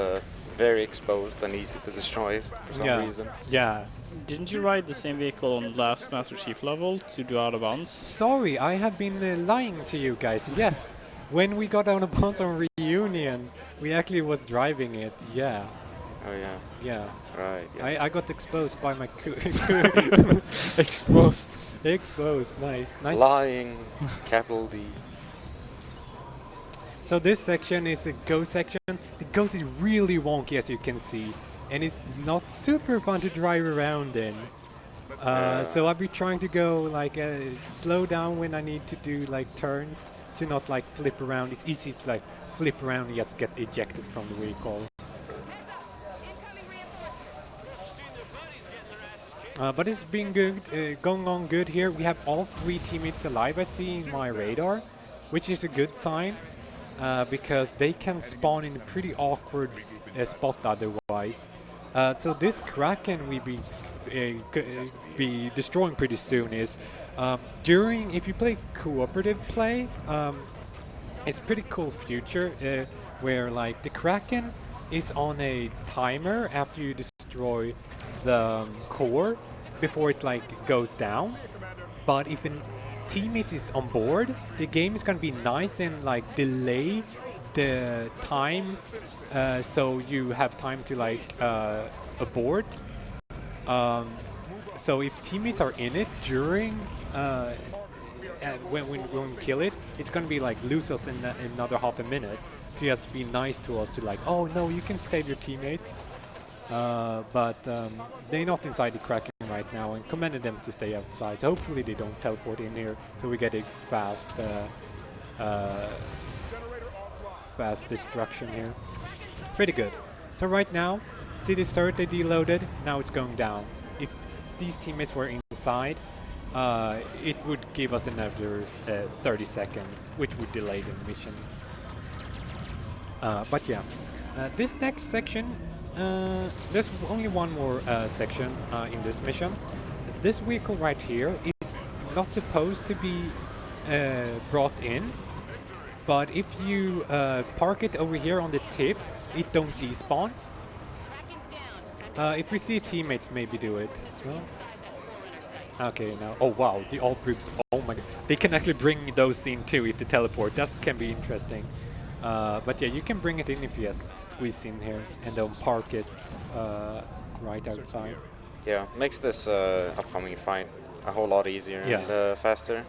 very exposed and easy to destroy for some reason. Yeah. Didn't you ride the same vehicle on last Master Chief level to do out of bounds? Sorry, I have been lying to you guys. Yes, when we got out of bounds on Reunion, we actually was driving it. Yeah. Oh yeah. Yeah. Right. Yeah. I got exposed by my Exposed. Exposed. Nice. Nice. Lying. Capital D. So this section is a ghost section. The ghost is really wonky, as you can see, and it's not super fun to drive around in. So I'll be trying to go like slow down when I need to do like turns to not like flip around. It's easy to like flip around and just get ejected from the vehicle. But it's been good, going on good here. We have all 3 teammates alive, I see in my radar, which is a good sign. Because they can spawn in a pretty awkward spot otherwise. So this Kraken we be destroying pretty soon is if you play cooperative play, it's a pretty cool future where like the Kraken is on a timer after you destroy the core before it like goes down. But if teammates is on board, the game is going to be nice and like delay the time so you have time to like abort. So if teammates are in it during when we kill it, it's going to be like lose us in another half a minute to just be nice to us to like, oh no, you can stay with your teammates. But they're not inside the Kraken right now, and commanded them to stay outside. So hopefully they don't teleport in here, so we get a fast destruction here. Pretty good. So right now, see this turret they deloaded? Now it's going down. If these teammates were inside, it would give us another 30 seconds, which would delay the missions. But yeah, this next section, there's only one more section in this mission. This vehicle right here is not supposed to be brought in, but if you park it over here on the tip, it don't despawn. If we see teammates, maybe do it. No? Okay, now. Oh wow, oh my god, they can actually bring those in too if they teleport. That can be interesting. But yeah, you can bring it in if you just squeeze in here and then park it right outside. Yeah, makes this upcoming fight a whole lot easier and faster.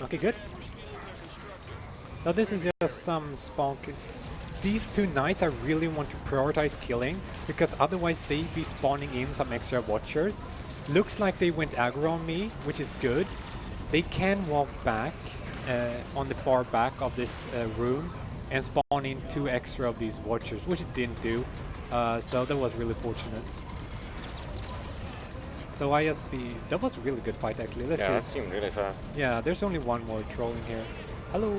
Okay, good. Now this is just some spawn. These 2 knights I really want to prioritize killing, because otherwise they be spawning in some extra watchers. Looks like they went aggro on me, which is good. They can walk back on the far back of this room and spawn in 2 extra of these watchers, which it didn't do. So that was really fortunate. So that was a really good fight actually. Let's see. That seemed really fast. Yeah, there's only one more trolling here. Hello.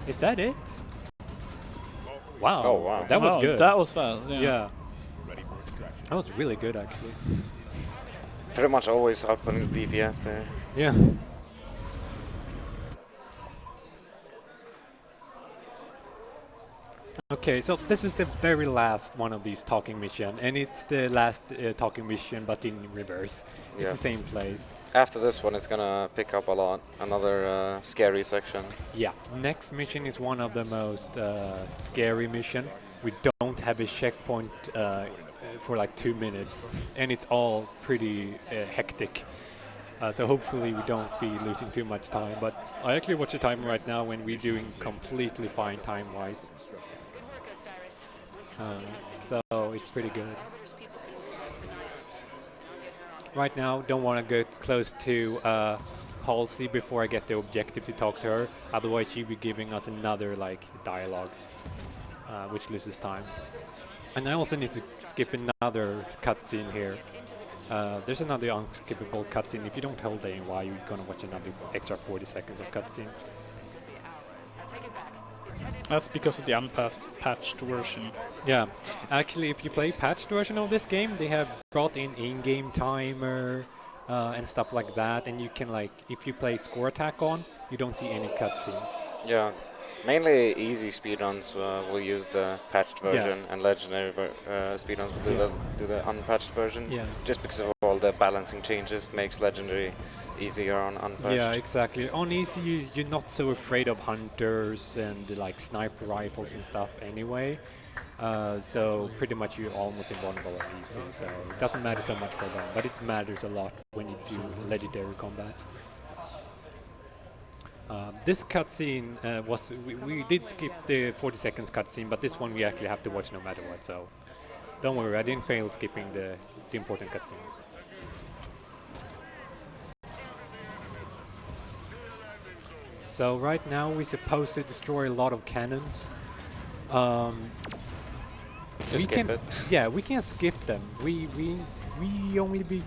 Is that it? Wow. Oh wow. That was good. That was fast. Yeah. That was really good actually. Pretty much always outputting the DPS there. Yeah. Okay, so this is the very last one of these talking mission, and it's the last talking mission, but in reverse. It's Yeah. the same place. After this one, it's gonna pick up a lot. Another scary section. Yeah, next mission is one of the most scary mission. We don't have a checkpoint for like 2 minutes, and it's all pretty hectic. So hopefully we don't be losing too much time. But I actually watch the time right now when we're doing completely fine time-wise. So it's pretty good. Right now, don't want to get close to Halsey before I get the objective to talk to her. Otherwise, she'll be giving us another like dialogue, which loses time. And I also need to skip another cutscene here. There's another unskippable cutscene. If you don't hold A and Y, you're gonna watch another extra 40 seconds of cutscene. That's because of the patched version. Yeah, actually, if you play patched version of this game, they have brought in-game timer and stuff like that, and you can like, if you play score attack on, you don't see any cutscenes. Yeah, mainly easy speedruns will use the patched version, and legendary speedruns will do the unpatched version. Yeah. Just because of all the balancing changes makes legendary easier on unpatched. Yeah, exactly. On easy, you're not so afraid of hunters and like sniper rifles and stuff anyway. So pretty much you're almost invulnerable on easy. So it doesn't matter so much for them, but it matters a lot when you do legendary combat. This cutscene was we did skip the 40 seconds cutscene, but this one we actually have to watch no matter what. So don't worry, I didn't fail skipping the important cutscene. So right now we're supposed to destroy a lot of cannons. Just skip it. Yeah, we can skip them. We only be.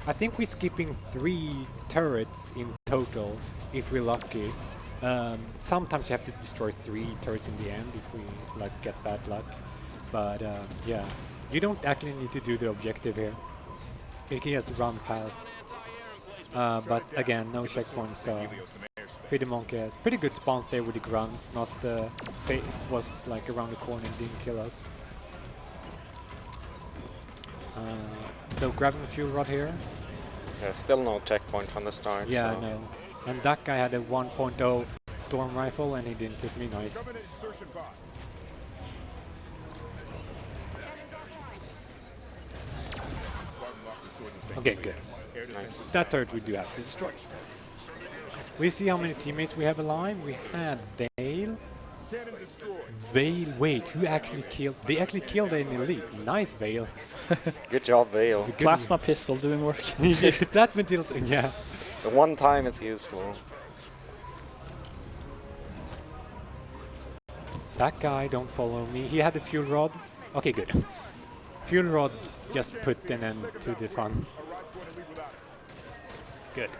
I think we're skipping 3 turrets in total if we're lucky. Sometimes you have to destroy 3 turrets in the end if we like get bad luck. But yeah, you don't actually need to do the objective here. You can just run past. But again, no checkpoints. So pretty monkey has pretty good spawns there with the grunts. Not it was like around the corner and didn't kill us. So grabbing a fuel rod here. Yeah, still no checkpoint from the start. Yeah, so. I know. And that guy had a 1.0 storm rifle and he didn't hit me. Nice. Okay, good. Nice. That turret we do have to destroy. We see how many teammates we have alive. We have Vale. Vale, wait, who actually killed? They actually killed an elite. Nice, Vale. Good job, Vale. Plasma pistol doing work. Yes, that material, yeah. The one time it's useful. That guy don't follow me. He had a fuel rod. Okay, good. Fuel rod just put an end to the fun. Good.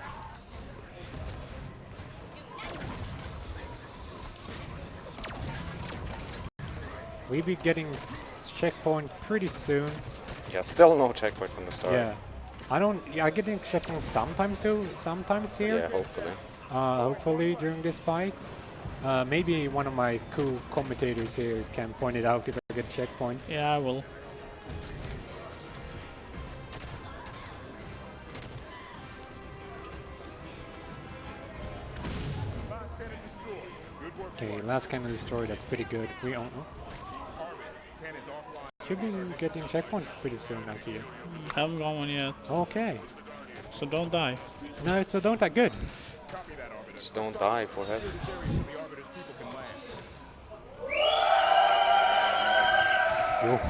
We'll be getting checkpoint pretty soon. Yeah, still no checkpoint from the start. Yeah. I getting checkpoint sometimes here. Yeah, hopefully. Hopefully during this fight. Maybe one of my cool commentators here can point it out if I get a checkpoint. Yeah, I will. Okay, last cannon destroyed. That's pretty good. We own. Should be getting checkpoint pretty soon, I feel. Haven't got one yet, Okay. so don't die. No, so don't that good. Just don't die for heaven. Yo.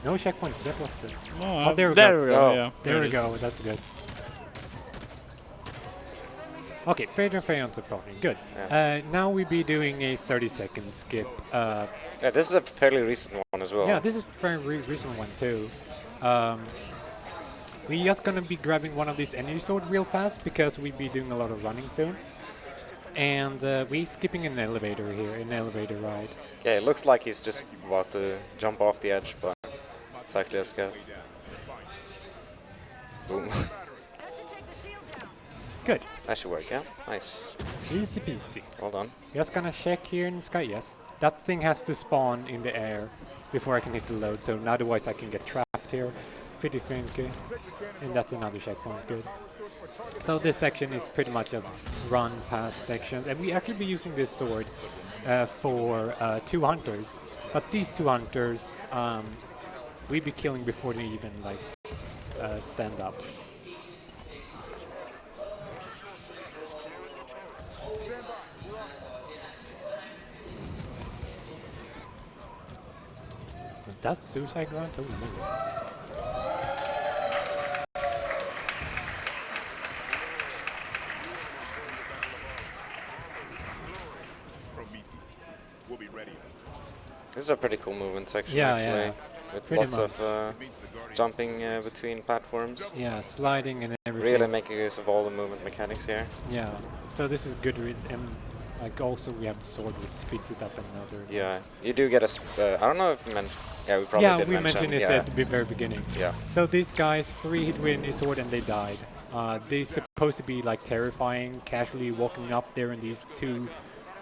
No checkpoints yet. What the? Oh, there we there go. we go. Oh, Yeah, There we it is. go. That's good. Okay, Fader Fayon's approaching. Good. Yeah. Now we be doing a 30-second skip. Yeah, this is a fairly recent one as well. Yeah, this is a very recent one too. We just gonna be grabbing one of these energy sword real fast because we be doing a lot of running soon. And we skipping an elevator here, an elevator ride. Yeah, it looks like he's just about to jump off the edge, but it's actually a scout. Boom. Good. That should work, yeah? Nice. Easy peasy. Well done. Just gonna check here in the sky. Yes. That thing has to spawn in the air before I can hit the load, so otherwise I can get trapped here. Pretty funky. And that's another checkpoint. Good. So this section is pretty much just run past sections, and we actually be using this sword for 2 hunters. But these 2 hunters, we be killing before they even like stand up. That's suicide round? Oh no. We'll be ready. This is a pretty cool movement section, Yeah, actually. yeah. With Pretty lots of jumping between platforms. Yeah, sliding and everything. Really making use of all the movement mechanics here. Yeah. So this is good, and like also we have the sword which speeds it up another. Yeah, you do get a. I don't know if we meant. Yeah, we probably did we mention. mentioned it Yeah, at the very beginning. yeah. So these guys, 3 hit with a sword and they died. They're supposed to be like terrifying, casually walking up there, and these 2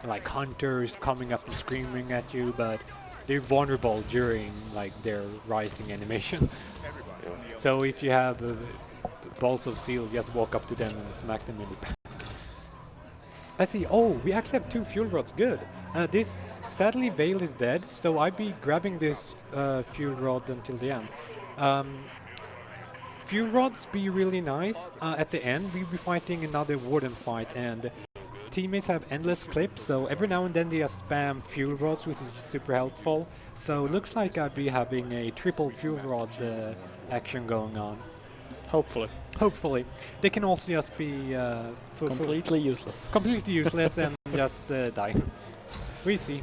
like hunters coming up and screaming at you, but they're vulnerable during like their rising animation. So if you have balls of steel, just walk up to them and smack them in the back. Let's see. Oh, we actually have 2 fuel rods. Good. This sadly Vale is dead, so I'd be grabbing this fuel rod until the end. Fuel rods be really nice. At the end, we'll be fighting another warden fight, and teammates have endless clips, so every now and then they just spam fuel rods, which is super helpful. So looks like I'd be having a triple fuel rod action going on. Hopefully. Hopefully. They can also just be Completely useless. completely useless and just die. We see.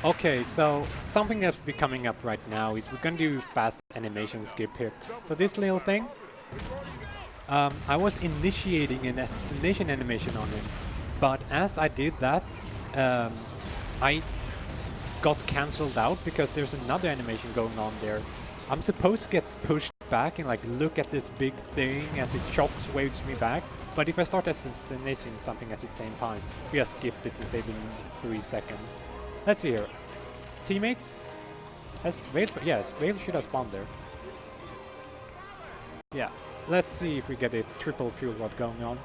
Okay, so something that's be coming up right now is we're gonna do fast animation skip here. So this little thing, I was initiating an assassination animation on him, but as I did that, I got cancelled out because there's another animation going on there. I'm supposed to get pushed back and like look at this big thing as it chops waves me back, but if I start assassinating something at the same time, we just skipped it to save in 3 seconds. Let's see here. Teammates? Has Vale yes, Vale should have spawned there. Yeah. Let's see if we get a triple fuel rod going on.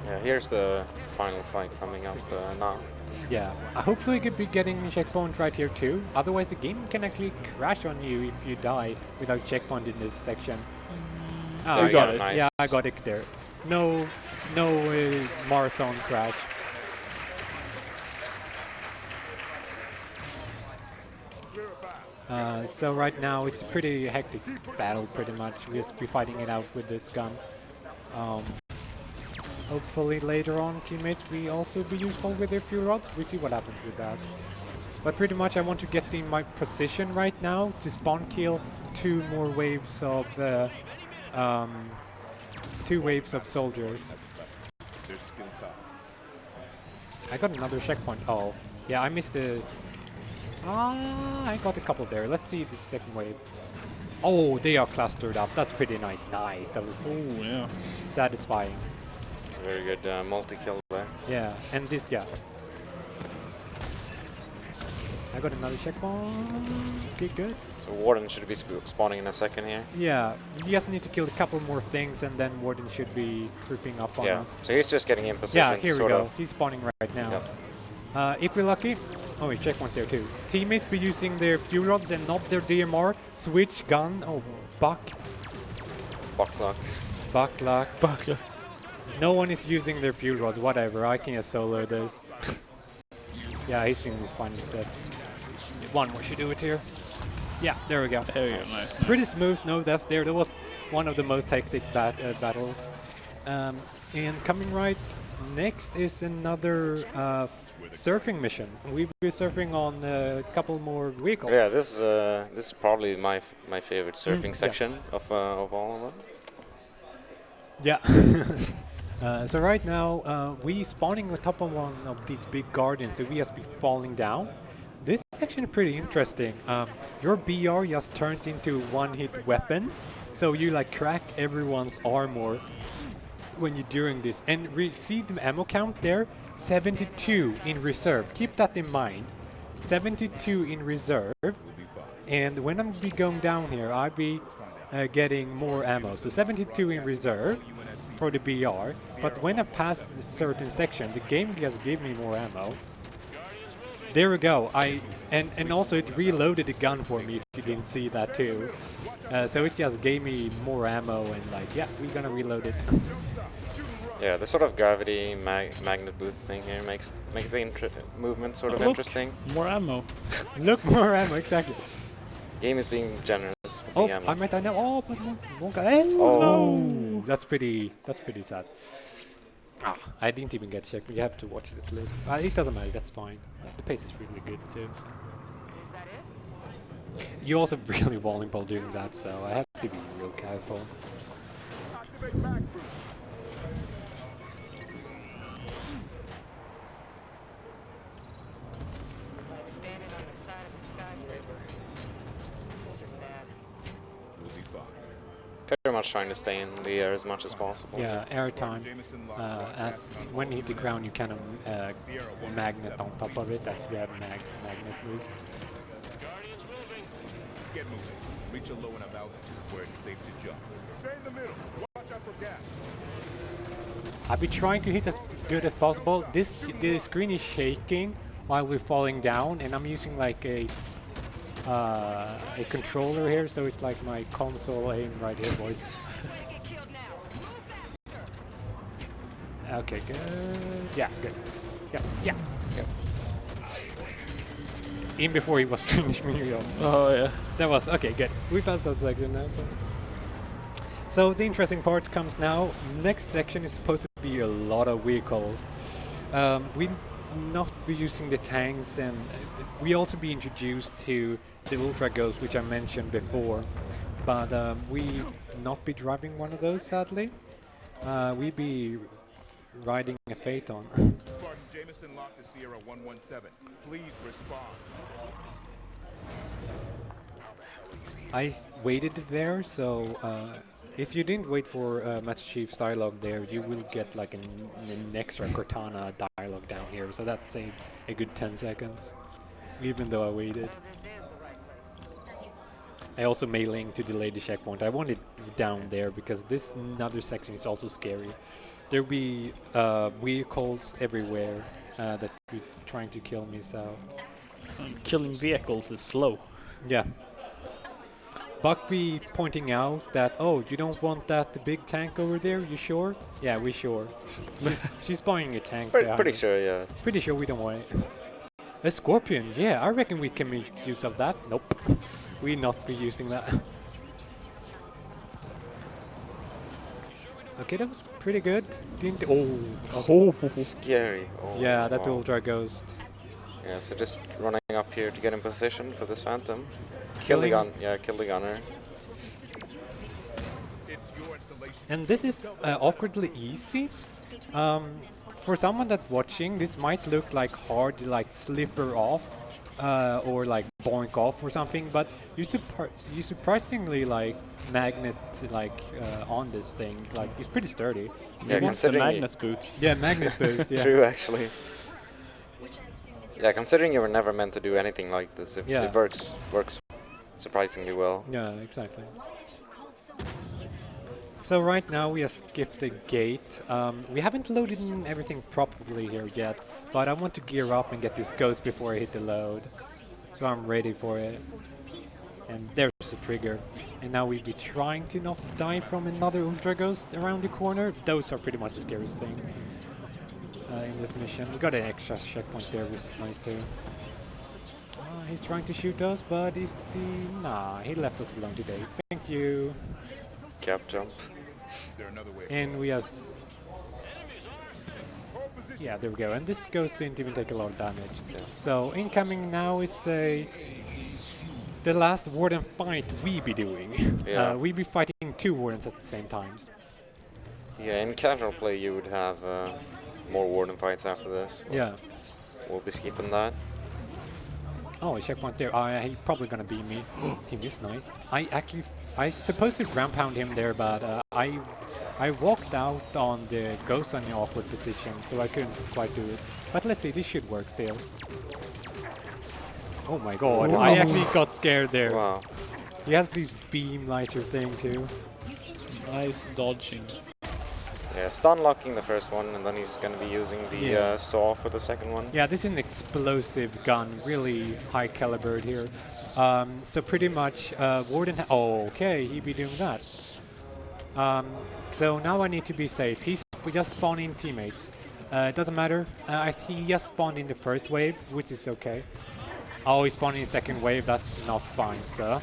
Yeah, here's the final fight coming up now. Yeah. Hopefully you could be getting a checkpoint right here too. Otherwise the game can actually crash on you if you die without checkpoint in this section. Oh, you got it. Nice. Yeah, I got it there. No marathon crash. So right now it's a pretty hectic battle, pretty much. We'll just be fighting it out with this gun. Hopefully later on, teammates will also be useful with their fuel rods. We see what happens with that. But pretty much I want to get in my position right now to spawn kill 2 more waves of 2 waves of soldiers. There's still time. I got another checkpoint. Oh, yeah, I missed the. I got a couple there. Let's see the second wave. Oh, they are clustered up. That's pretty nice. Nice. That was Oh, yeah. satisfying. Very good multi-kill there. Yeah, and this, yeah. I got another checkpoint. Okay, good. So Warden should be spawning in a second here. Yeah, you just need to kill a couple more things, and then Warden should be creeping up on Yeah, us. so he's just getting in position. Yeah, here we sort go. of. He's spawning right now. Yep. If we're lucky. Oh, wait, checkpoint there too. Teammates be using their fuel rods and not their DMR. Switch gun. Oh, buck. Buck luck. Buck luck. Buckler. No one is using their fuel rods. Whatever. I can just solo this. Yeah, he's in this fine with that. One more should do it here. Yeah, there we go. There you go. Nice. Pretty smooth, no death there. That was one of the most hectic battles. And coming right next is another surfing mission. We'll be surfing on a couple more vehicles. Yeah, this is probably my favorite surfing yeah. section of all of them. Yeah. So right now we spawning on top of one of these big gardens, so we just be falling down. This it's actually pretty interesting. Your BR just turns into one-hit weapon, so you like crack everyone's armor when you're doing this. And see the ammo count there? 72 in reserve. Keep that in mind. 72 in reserve. And when I'm be going down here, I'll be getting more ammo. So 72 in reserve for the BR. But when I pass a certain section, the game just gave me more ammo. There we go. And also it reloaded the gun for me if you didn't see that too. So it just gave me more ammo and like, yeah, we're gonna reload it. Yeah, the sort of gravity magnet boost thing here makes the movement sort of Look, interesting. more ammo. Look, more ammo, exactly. Game is being generous with Oh, the ammo. I might die now. Oh, but more guys. Oh. That's pretty sad. Ah, I didn't even get checked. You have to watch this later. It doesn't matter. That's fine. The pace is really good too. So. You also really volleyball doing that, so I have to be real careful. Standing on the side of a skyscraper. This is bad. Very much trying to stay in the air as much as possible. Yeah, airtime. As when you hit the ground, you kind of magnet on top of it. That's you have magnet boost. Get moving. Reach a low enough altitude where it's safe to jump. Stay in the middle. Watch out for gas. I'll be trying to hit as good as possible. The screen is shaking while we're falling down, and I'm using like a controller here, so it's like my console aim right here, boys. Okay, good. Yeah, good. Yes, yeah. Yep. In before he was finishing me off. Oh yeah. That was okay. Good. We passed that section now. So the interesting part comes now. Next section is supposed to be a lot of vehicles. We not be using the tanks, and we also be introduced to the Ultra Ghost, which I mentioned before. But we not be driving one of those, sadly. We be riding a Phaeton. Spartan Jameson locked to Sierra 117. Please respond. I waited there, so if you didn't wait for Master Chief's dialogue there, you will get like an extra Cortana dialogue down here. So that's a good 10 seconds, even though I waited. I also mailing to delay the checkpoint. I want it down there because this another section is also scary. There'll be vehicles everywhere that be trying to kill me, so... Killing vehicles is slow. Yeah. Buck be pointing out that, oh, you don't want that big tank over there, you sure? Yeah, we sure. She's buying a tank. Pretty sure, yeah. Pretty sure we don't want it. A Scorpion, yeah, I reckon we can make use of that. Nope. We not be using that. Okay, that was pretty good. Didn't Scary. Oh, yeah, that wow. Ultra Ghost. Yeah, so just running up here to get in position for this Phantom. Kill the gun. Yeah, kill the gunner. And this is awkwardly easy. For someone that's watching, this might look like hard to like slipper off or like boink off or something, but you surprisingly like magnet like on this thing. Like it's pretty sturdy. Yeah, What's the considering magnet boots? Yeah, magnet boost. Yeah. True, actually. Yeah, considering you were never meant to do anything like this, it works surprisingly well. Yeah, exactly. So right now we have skipped a gate. We haven't loaded in everything properly here yet, but I want to gear up and get this ghost before I hit the load. So I'm ready for it. And there's the trigger. And now we'll be trying to not die from another Ultra Ghost around the corner. Those are pretty much the scariest thing in this mission. We got an extra checkpoint there, which is nice too. He's trying to shoot us, but is he? Nah, he left us alone today. Thank you. Cap jump. And we have... Yeah, there we go. And this ghost didn't even take a lot of damage. Yeah. So incoming now is the last Warden fight we be doing. Yeah. We be fighting two Wardens at the same time. Yeah, in casual play you would have more Warden fights after this. Yeah. We'll be skipping that. Oh, a checkpoint there. He's probably gonna beat me. He missed, nice. I supposed to ground pound him there, but I walked out on the ghost on the awkward position, so I couldn't quite do it. But let's see, this should work still. Oh my god, Wow. I actually got scared there. Wow. He has this beam lighter thing too. Nice dodging. Yeah, stun locking the first one, and then he's going to be using the saw for the second one. Yeah, this is an explosive gun, really high caliber here. So pretty much Warden. Oh, okay, he be doing that. So now I need to be safe. We just spawned in teammates. It doesn't matter. He just spawned in the first wave, which is okay. Oh, he spawned in the second wave. That's not fine, sir.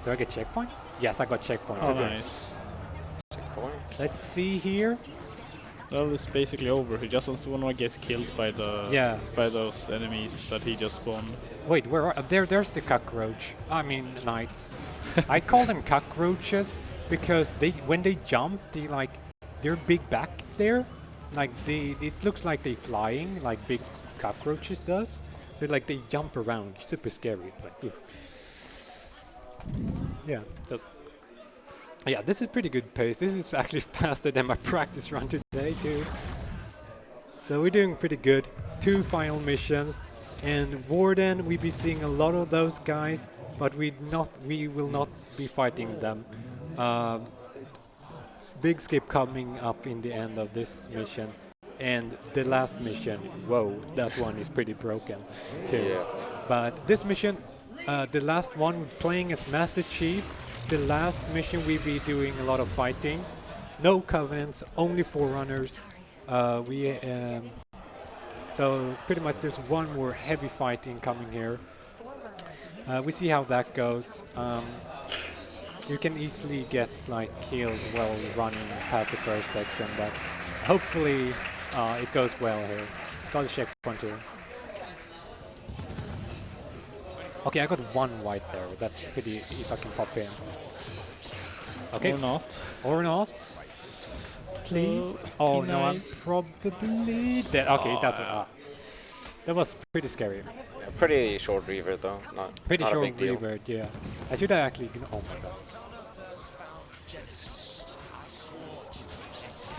Do I get checkpoint? Yes, I got checkpoint. Oh, Okay. nice. Checkpoint. Let's see here. Well, it's basically over. He just doesn't want to get killed by the by those enemies that he just spawned. Wait, where are there's the cockroach. I mean knights. I call them cockroaches because when they jump, they're big back there. Like it looks like they flying like big cockroaches does. So like they jump around, super scary. Like, ooh. Yeah. So yeah, this is pretty good pace. This is actually faster than my practice run today too. So we're doing pretty good. 2 final missions, and Warden, we be seeing a lot of those guys, but we will not be fighting them. Big skip coming up in the end of this mission, and the last mission. Whoa, that one is pretty broken too. Yeah. But this mission, the last one, playing as Master Chief. The last mission we be doing a lot of fighting. No covenants, only forerunners. So pretty much there's one more heavy fighting coming here. We see how that goes. You can easily get like killed while running past the first section, but hopefully it goes well here. Got a checkpoint here. Okay, I got 1 white there. That's pretty, if I can pop in. Okay. Or not. Or not. Please. Oh no, I'm probably dead. Okay, that was pretty scary. Yeah, pretty short revert though. Not Pretty not a short big deal. revert, yeah. I should have actually. Oh my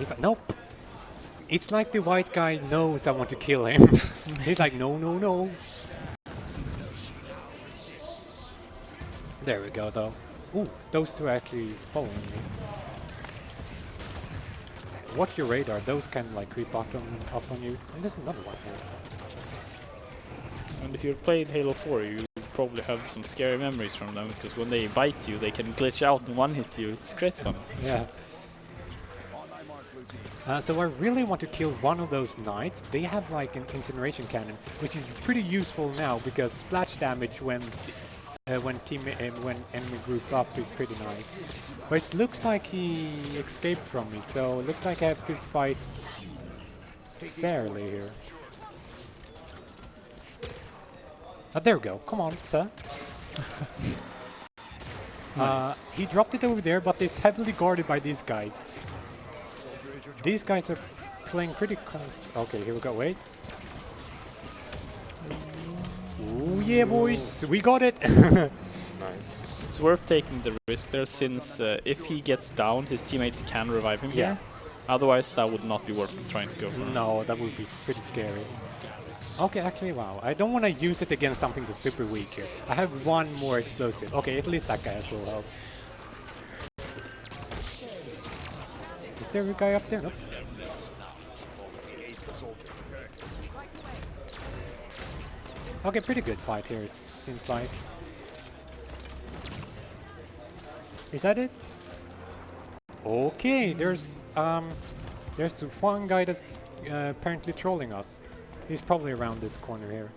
god. Nope. It's like the white guy knows I want to kill him. He's like, no, no, no. There we go, though. Ooh, those two are actually following me. Watch your radar. Those can like creep up on you. And there's another one here. And if you've played Halo 4, you probably have some scary memories from them, because when they bite you, they can glitch out and one-hit you. It's great fun. Yeah. So I really want to kill one of those knights. They have like an incineration cannon, which is pretty useful now because splash damage when enemy group up is pretty nice. But it looks like he escaped from me, so it looks like I have to fight fairly here. There we go. Come on, sir. Nice. He dropped it over there, but it's heavily guarded by these guys. These guys are playing pretty close. Okay, here we go. Wait. Oh yeah, boys, we got it. Nice. It's worth taking the risk there, since if he gets down, his teammates can revive him Yeah. here. Otherwise, that would not be worth trying to go for. No, that would be pretty scary. Okay, actually, wow. I don't want to use it against something that's super weak here. I have 1 more explosive. Okay, at least that guy will help. Is there a guy up there? Nope. Okay, pretty good fight here, it seems like. Is that it? Okay, there's one guy that's apparently trolling us. He's probably around this corner here.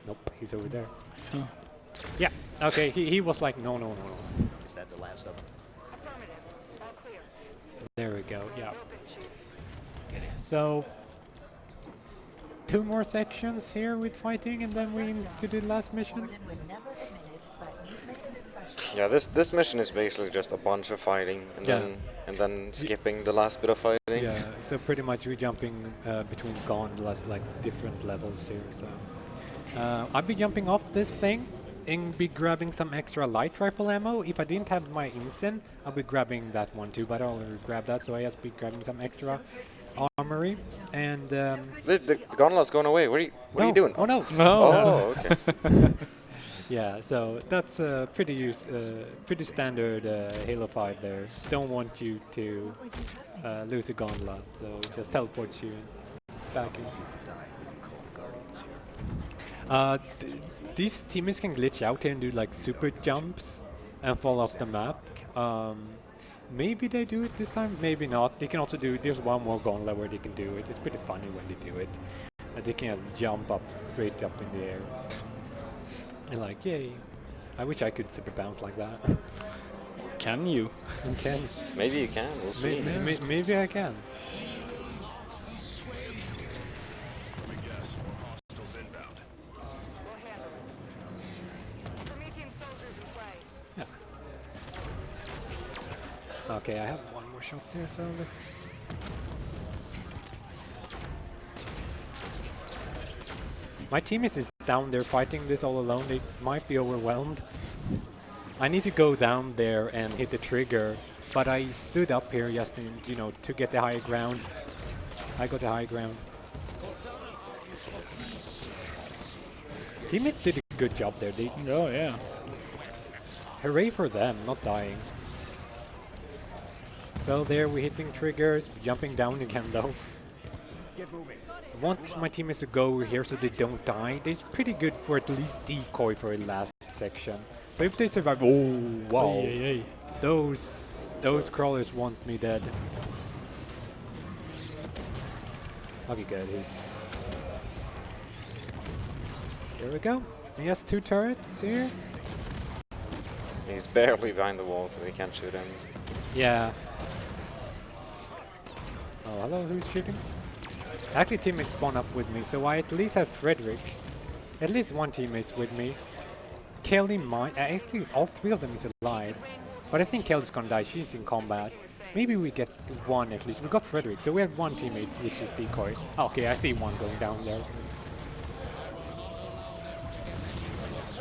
Nope, he's over there. Huh. Yeah, okay, he was like, no, no, no, no. Is that the last of them? Affirmative. All clear. There we go, yeah. Open, Chief. So, 2 more sections here with fighting, and then we into the last mission. Yeah, this mission is basically just a bunch of fighting and Yeah. then skipping the last bit of fighting. Yeah, so pretty much we're jumping between gondolas, like different levels here. So I'll be jumping off this thing and be grabbing some extra light rifle ammo. If I didn't have my ensign, I'll be grabbing that one too, but I already grabbed that, so I just be grabbing some extra armory. And The gondola's going away. What are you doing? Oh no! Oh, okay. Yeah, so that's pretty standard Halo 5 there. Don't want you to lose a gondola, so it just teleports you back in. These teammates can glitch out here and do like super jumps and fall off the map. Maybe they do it this time, maybe not. They can also do, there's one more gondola where they can do it. It's pretty funny when they do it. They can just jump up, straight up in the air. And like, yay. I wish I could super bounce like that. Can you? Okay. Maybe you can. We'll see. Maybe I can. Hostiles inbound. We'll handle it. Promethean soldiers in play. Yeah. Okay, I have one more shot here, so let's... My teammates is down there fighting this all alone. They might be overwhelmed. I need to go down there and hit the trigger, but I stood up here just to, you know, to get the high ground. I got the high ground. Teammates did a good job there. They, Oh yeah. hooray for them, not dying. So there we're hitting triggers, jumping down again though. I want my teammates to go over here so they don't die. They're pretty good for at least decoy for the last section. So if they survive, oh wow, Ay. those crawlers want me dead. Okay, good. There we go. He has 2 turrets here. He's barely behind the wall, so they can't shoot him. Yeah. Oh, hello. Who's shooting? Actually, teammates spawn up with me, so I at least have Frederick. At least one teammate's with me. Kelly might... actually, all 3 of them is alive. But I think Kelly's gonna die. She's in combat. Maybe we get one at least. We got Frederick, so we have 1 teammate, which is decoy. Oh, okay, I see one going down there.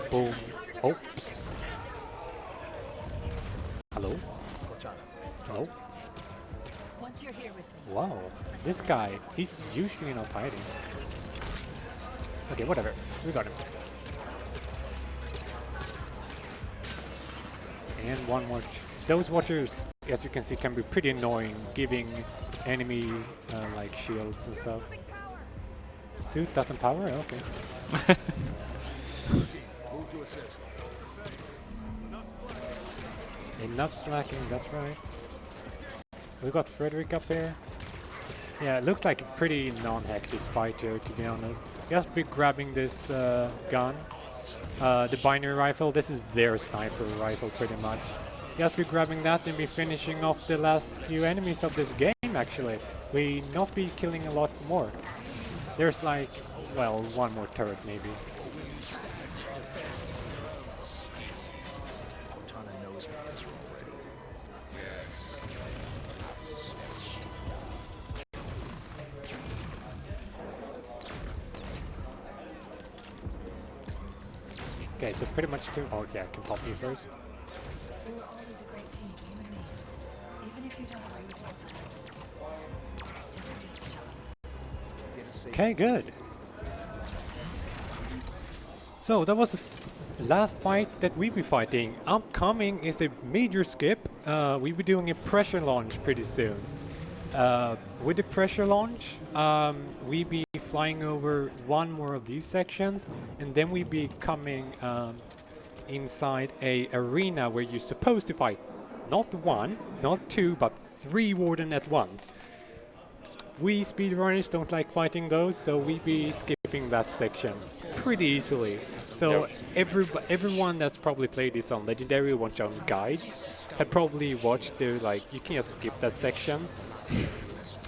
Boom. Oops. Hello? Hello? Once you're here with me. Wow, this guy, he's usually not hiding. Okay, whatever. We got him. And one more. Those watchers, as you can see, can be pretty annoying, giving enemy like shields and stuff. Suit doesn't power? Okay. Enough slacking, that's right. We got Frederick up here. Yeah, it looked like a pretty non-hectic fight here, to be honest. Just be grabbing this gun. The binary rifle, this is their sniper rifle pretty much. Just be grabbing that and be finishing off the last few enemies of this game actually. We not be killing a lot more. There's like, well, one more turret maybe. Okay, so pretty much two. Oh, okay, I can pop you first. We were always a great team, you and me. Even if you don't agree with my plans, we still need each other. Okay, good. So that was the last fight that we'll be fighting. Upcoming is a major skip. We'll be doing a pressure launch pretty soon. With the pressure launch, we'll be flying over one more of these sections, and then we'll be coming inside a arena where you're supposed to fight not 1, not 2, but 3 warden at once. We speedrunners don't like fighting those, so we'll be skipping that section pretty easily. So everyone that's probably played this on Legendary or watched on guides had probably watched the, like, you can just skip that section.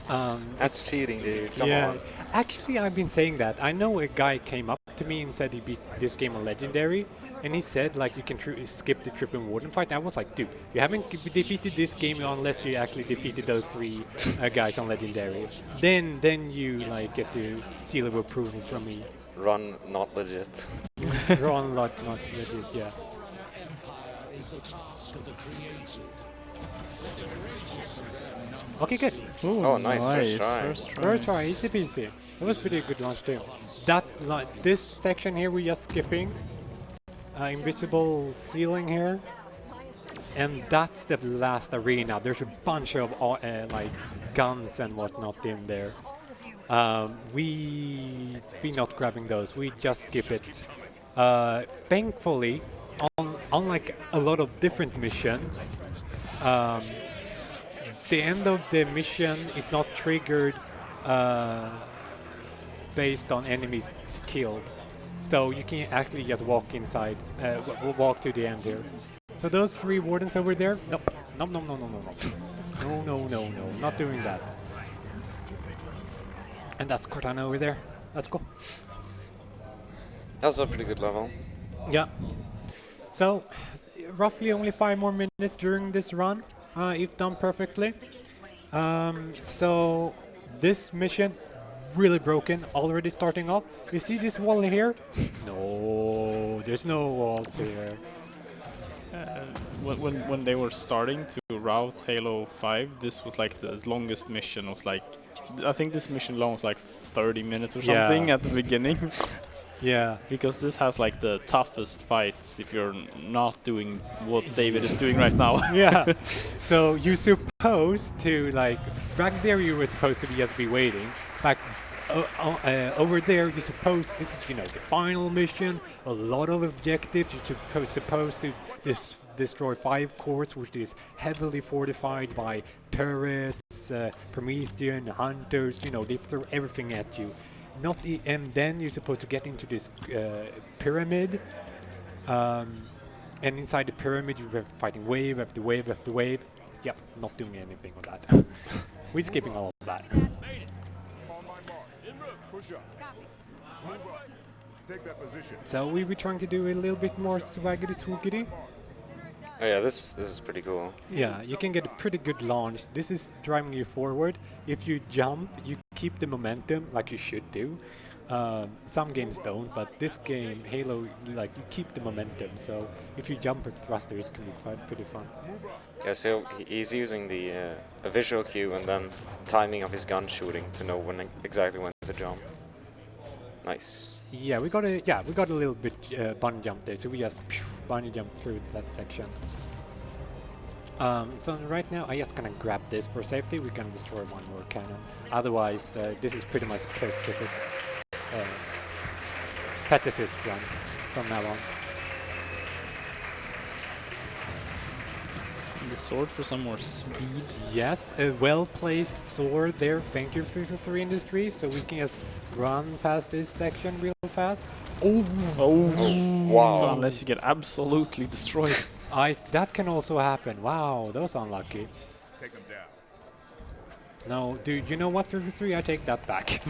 That's cheating, dude. Come yeah, on. actually, I've been saying that. I know a guy came up to me and said he beat this game on Legendary, and he said like you can skip the Trip and Warden fight. I was like, dude, you haven't defeated this game unless you actually defeated those 3 guys on Legendary. Then you like get the seal of approval from me. Run not legit. Ron, not legit, yeah. Okay, good. Ooh, Oh, nice, first try. First try, easy peasy. That was pretty good launch too. This section here we are skipping. Invisible ceiling here. And that's the last arena. There's a bunch of like guns and whatnot in there. We're not grabbing those. We just skip it. Thankfully, unlike a lot of different missions, the end of the mission is not triggered based on enemies killed. So you can actually just walk inside, walk to the end here. So those 3 wardens over there, no, not doing that. And that's Cortana over there. That's cool. That was a pretty good level. Yeah. So roughly only 5 more minutes during this run, if done perfectly. So this mission really broken already starting off. You see this wall here? No, there's no walls here. When they were starting to route Halo 5, this was like the longest mission. Was like, I think this mission long was like 30 minutes or something at the beginning. Yeah. Because this has like the toughest fights if you're not doing what David is doing right now. Yeah. So you're supposed to like back there you were supposed to just be waiting. Back over there you're supposed, this is the final mission, a lot of objectives. You're supposed to destroy 5 cores, which is heavily fortified by turrets, Promethean, hunters. They throw everything at you. And then you're supposed to get into this pyramid, and inside the pyramid you're fighting wave after wave after wave. Yep, not doing anything on that. We're skipping all of that. On my mark. Push up. Move up. Take that position. So we were trying to do a little bit more swaggity swoogity. Oh yeah, this is pretty cool. Yeah, you can get a pretty good launch. This is driving you forward. If you jump, you keep the momentum like you should do. Some games don't, but this game, Halo, like you keep the momentum. So if you jump with thrusters, it can be pretty fun. Yeah, so he's using the a visual cue and then timing of his gun shooting to know exactly when to jump. Nice. Yeah, we got a little bit bunny jump there, so we just bunny jump through that section. So right now, I'm just gonna grab this for safety. We're gonna destroy one more cannon. Otherwise, this is pretty much pacifist run from now on. The sword for some more speed. Yes, a well-placed sword there. Thank you, 343 Industries. So we can just run past this section real fast. Oh, Wow. So unless you get absolutely destroyed. That can also happen. Wow, that was unlucky. Take them down. No, dude, you know what, 343? I take that back.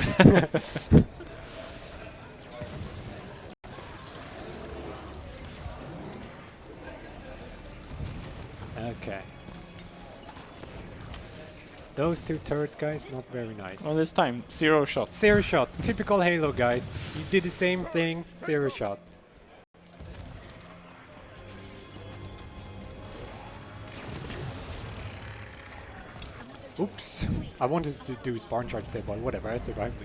Okay. Those 2 turret guys, not very nice. Well, this time, 0 shots. 0 shot. Typical Halo, guys. You did the same thing, 0 shot. Oops. I wanted to do Spartan charge there, but whatever, I survived.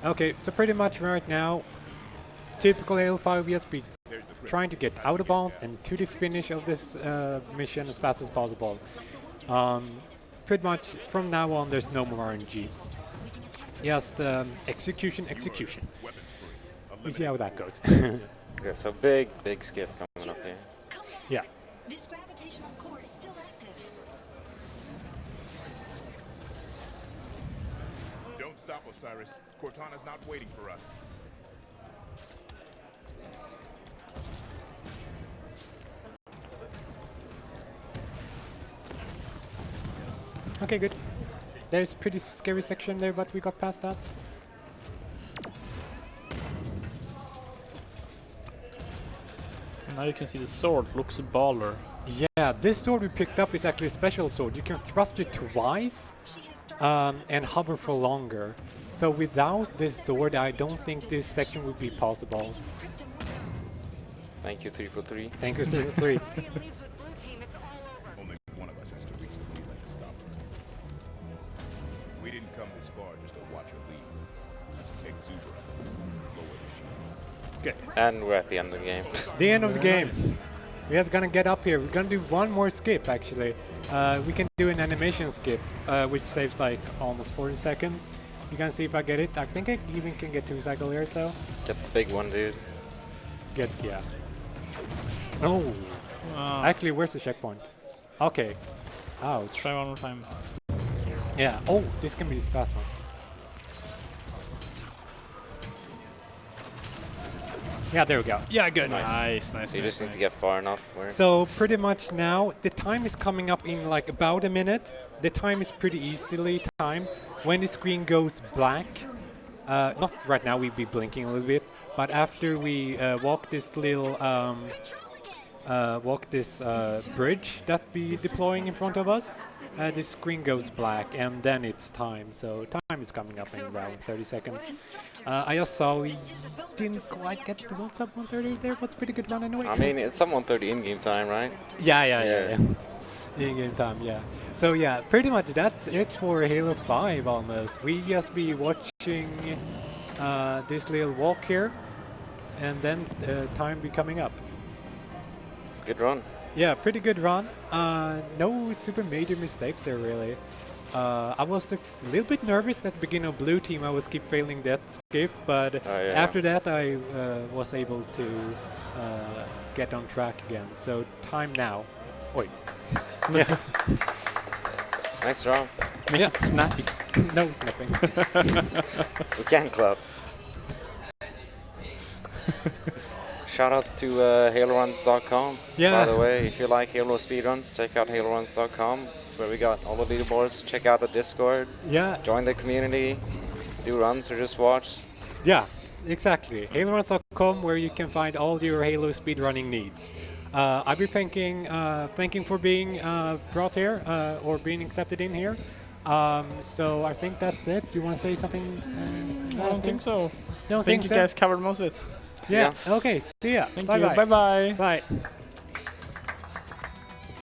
Okay, so pretty much right now, typical Halo 5 ESP, trying to get out of bounds and to the finish of this mission as fast as possible. Pretty much from now on, there's no more RNG. Just execution. We see how that goes. Okay, so big skip coming up here. Come on. Yeah. This gravitational core is still active. Don't stop, Osiris. Cortana's not waiting for us. Okay, good. There's a pretty scary section there, but we got past that. Now you can see the sword looks a baller. Yeah, this sword we picked up is actually a special sword. You can thrust it twice and hover for longer. So without this sword, I don't think this section would be possible. Thank you, 3 for 3. Thank you, 3 for 3. If he leaves with blue team, it's all over. Only one of us has to reach the relay to stop her. We didn't come this far just to watch her leave. Exuberant. Lower the shield. Good. And we're at the end of the game. The end of the game. We're just gonna get up here. We're gonna do one more skip actually. We can do an animation skip, which saves like almost 40 seconds. You can see if I get it. I think I even can get 2 cycle here, so. Get the big one, dude. Yeah. Oh. Actually, where's the checkpoint? Okay. Let's Ouch. try one more time. Yeah. Oh, this can be this fast one. Yeah, there we go. Yeah, good. Nice. So you just need to get far enough. Where So pretty much now, the time is coming up in like about a minute. The time is pretty easily timed. When the screen goes black, not right now, we'd be blinking a little bit, but after we walk this little, bridge that we deploying in front of us, the screen goes black and then it's time. So time is coming up in around 30 seconds. I just saw we didn't quite get the world sub 130 there, but it's pretty good run anyway. I mean, it's some 130 in-game time, right? Yeah. In-game time, yeah. So yeah, pretty much that's it for Halo 5 almost. We just be watching this little walk here, and then time be coming up. It's a good run. Yeah, pretty good run. No super major mistakes there really. I was a little bit nervous at the beginning of blue team. I was keep failing that skip, but after that I was able to get on track again. So time now. Wait. Yeah. Nice job. Make it snappy. No snapping. We can club. Shoutouts to HaloRuns.com. Yeah. By the way, if you like Halo speedruns, check out HaloRuns.com. It's where we got all the leaderboards. Check out the Discord. Yeah. Join the community. Do runs or just watch. Yeah, exactly. HaloRuns.com, where you can find all your Halo speedrunning needs. I'll be thanking for being brought here or being accepted in here. So I think that's it. Do you want to say something? I don't think so. Don't I think think you so? guys covered most of it. Yeah. Okay. See ya. Thank Bye you. bye. Bye. Bye.